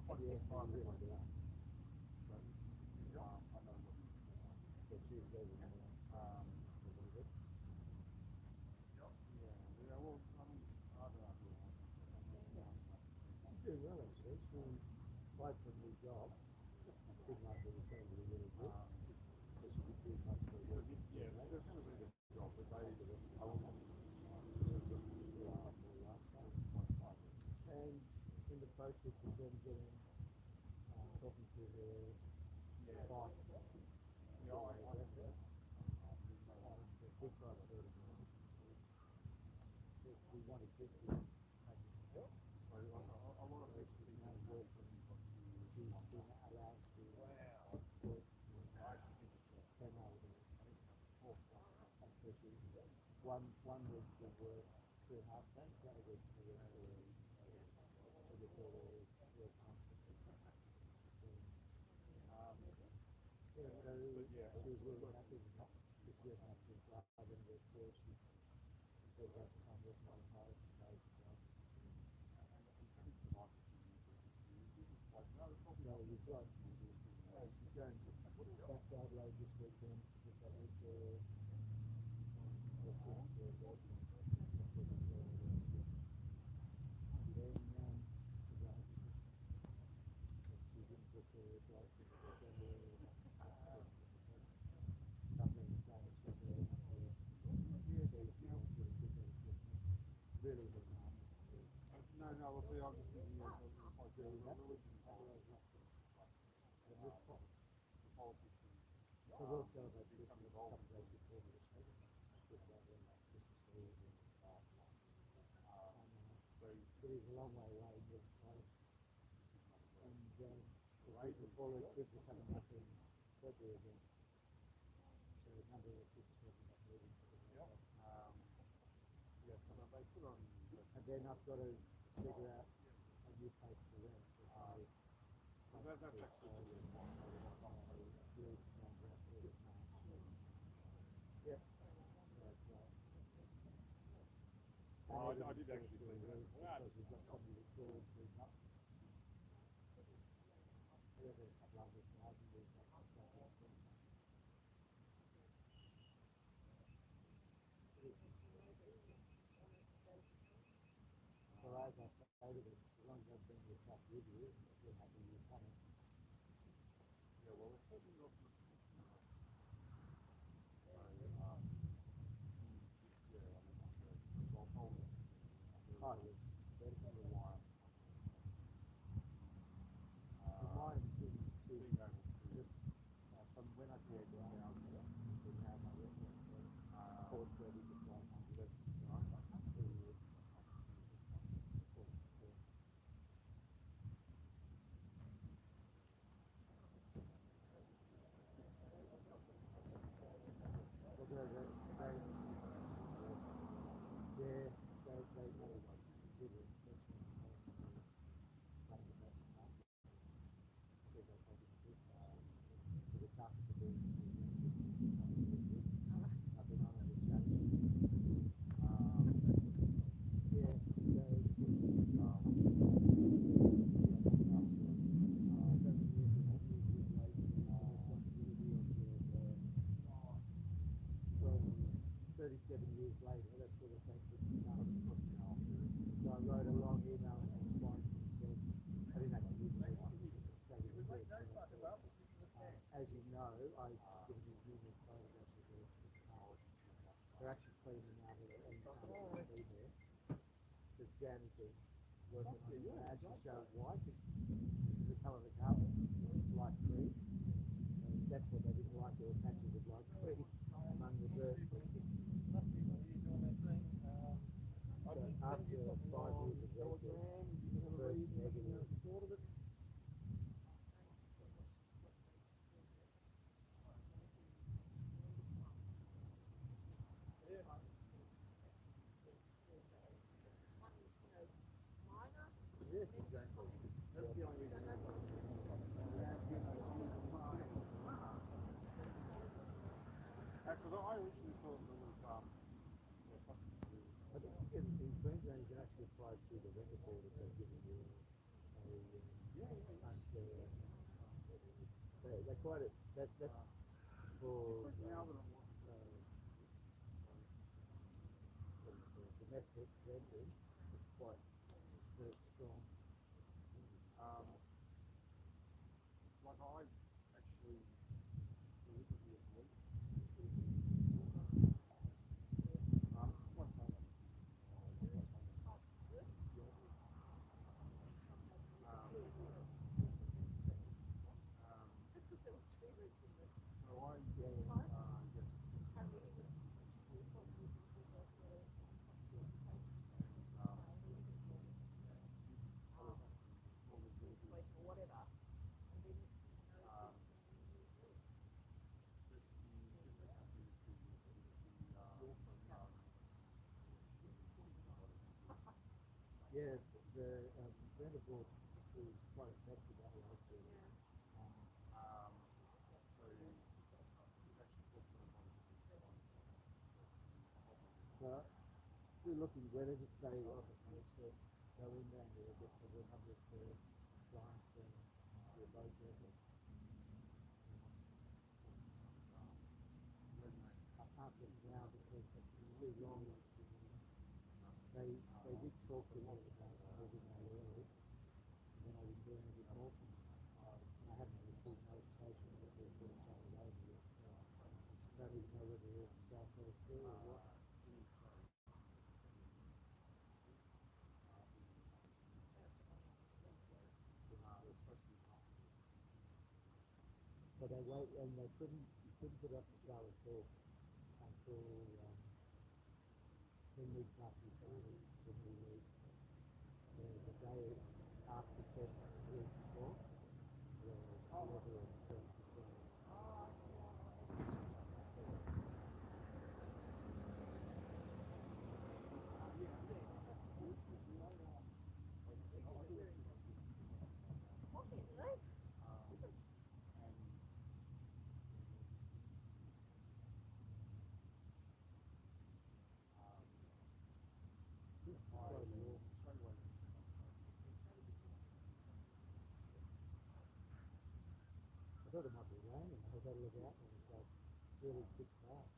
So Tuesday we a little bit. She's doing well actually. She applied for a new job. Didn't know if it was going to be really good. But she did do most of the work. Yeah, there's going to be a job, but I wasn't and in the process of them getting talking to her boss, the big boss heard of me. We wanted this to make it help. I want to make she's now working. She's been allowed to work 10 hours a week. And so she, one week she'll work 2.5 days, the other week she'll work so she was really happy with that. She doesn't have to drive anywhere to work. She does have to come work on home. So we've got, she's going back to Adelaide this weekend to pick up with her boyfriend. And then she didn't book her license for January. Really good. No, well, see, I'm just thinking of like doing that. So we'll celebrate Christmas a couple of days before Christmas. It is a long way away in this place. And the week before the kids are coming up in February again. So a number of kids are moving to the yes, so they put on. And then I've got to figure out a new place to rent. That's actually yeah. I did actually see that. Because we've got somebody that's going to up. Yeah, there's a couple of others, so I can do that. So as I stated, as long as I've been with that with you, you're happy you're coming. Yeah, well, it's certainly not. Oh, yes. That's the one. Mine didn't being able to just from when I came down to now my reference 430 to 500. Years later, that sort of thing. So I wrote a long email in response and said, I didn't actually use it. As you know, I've given you numerous photographs of the they're actually cleaning out of it and be there. There's janitor working on it. I actually show white. This is the colour of the carpet, light green. And that's what they didn't like. There were patches of light green among the dirt. So after 5 years of working, first negative. Yes, exactly. That's the only reason. Because I originally thought there was something to do. I think in Queensland you can actually apply to the rental board if they've given you a They're quite that's for domestic vendors. It's quite very strong. Like I actually deliberately avoid Yeah, the vendor board is quite effective that way too. So we're looking whether to stay on the coast or go inland a little bit for the number of clients and the boat vessel. I can't look now because it's too long. They did talk to me about moving that early, and then I didn't do anything more from them. I haven't received notification that they're going to take it over yet, so I don't even know whether they're on South Coast or what. So they wait, and they couldn't put up the shower at all until 10 weeks after you started the new lease. The day after 10 weeks before, the level of terms of service. I thought it might be raining. I was able to look out and it's like really thick clouds.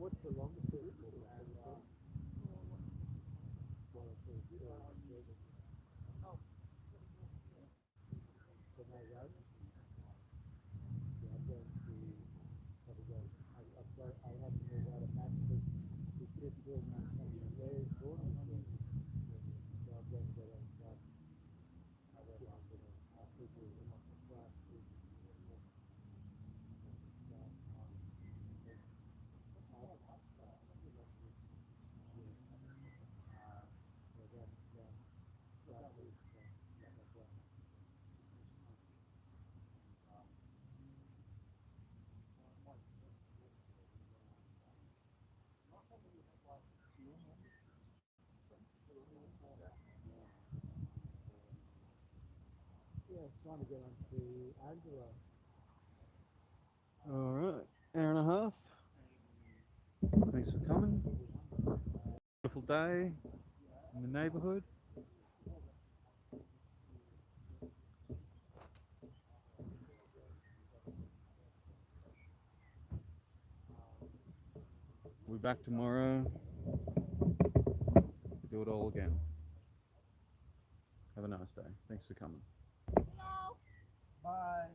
What's the longest trip for the Well, so no road. Yeah, I'm going to probably go. I have to move out of that because his sister and Claire's daughter is there. So I'm going to go outside. Yeah, it's trying to get on to Angela. Alright, hour and a half. Thanks for coming. Beautiful day in the neighbourhood. We'll be back tomorrow to do it all again. Have a nice day. Thanks for coming. Bye.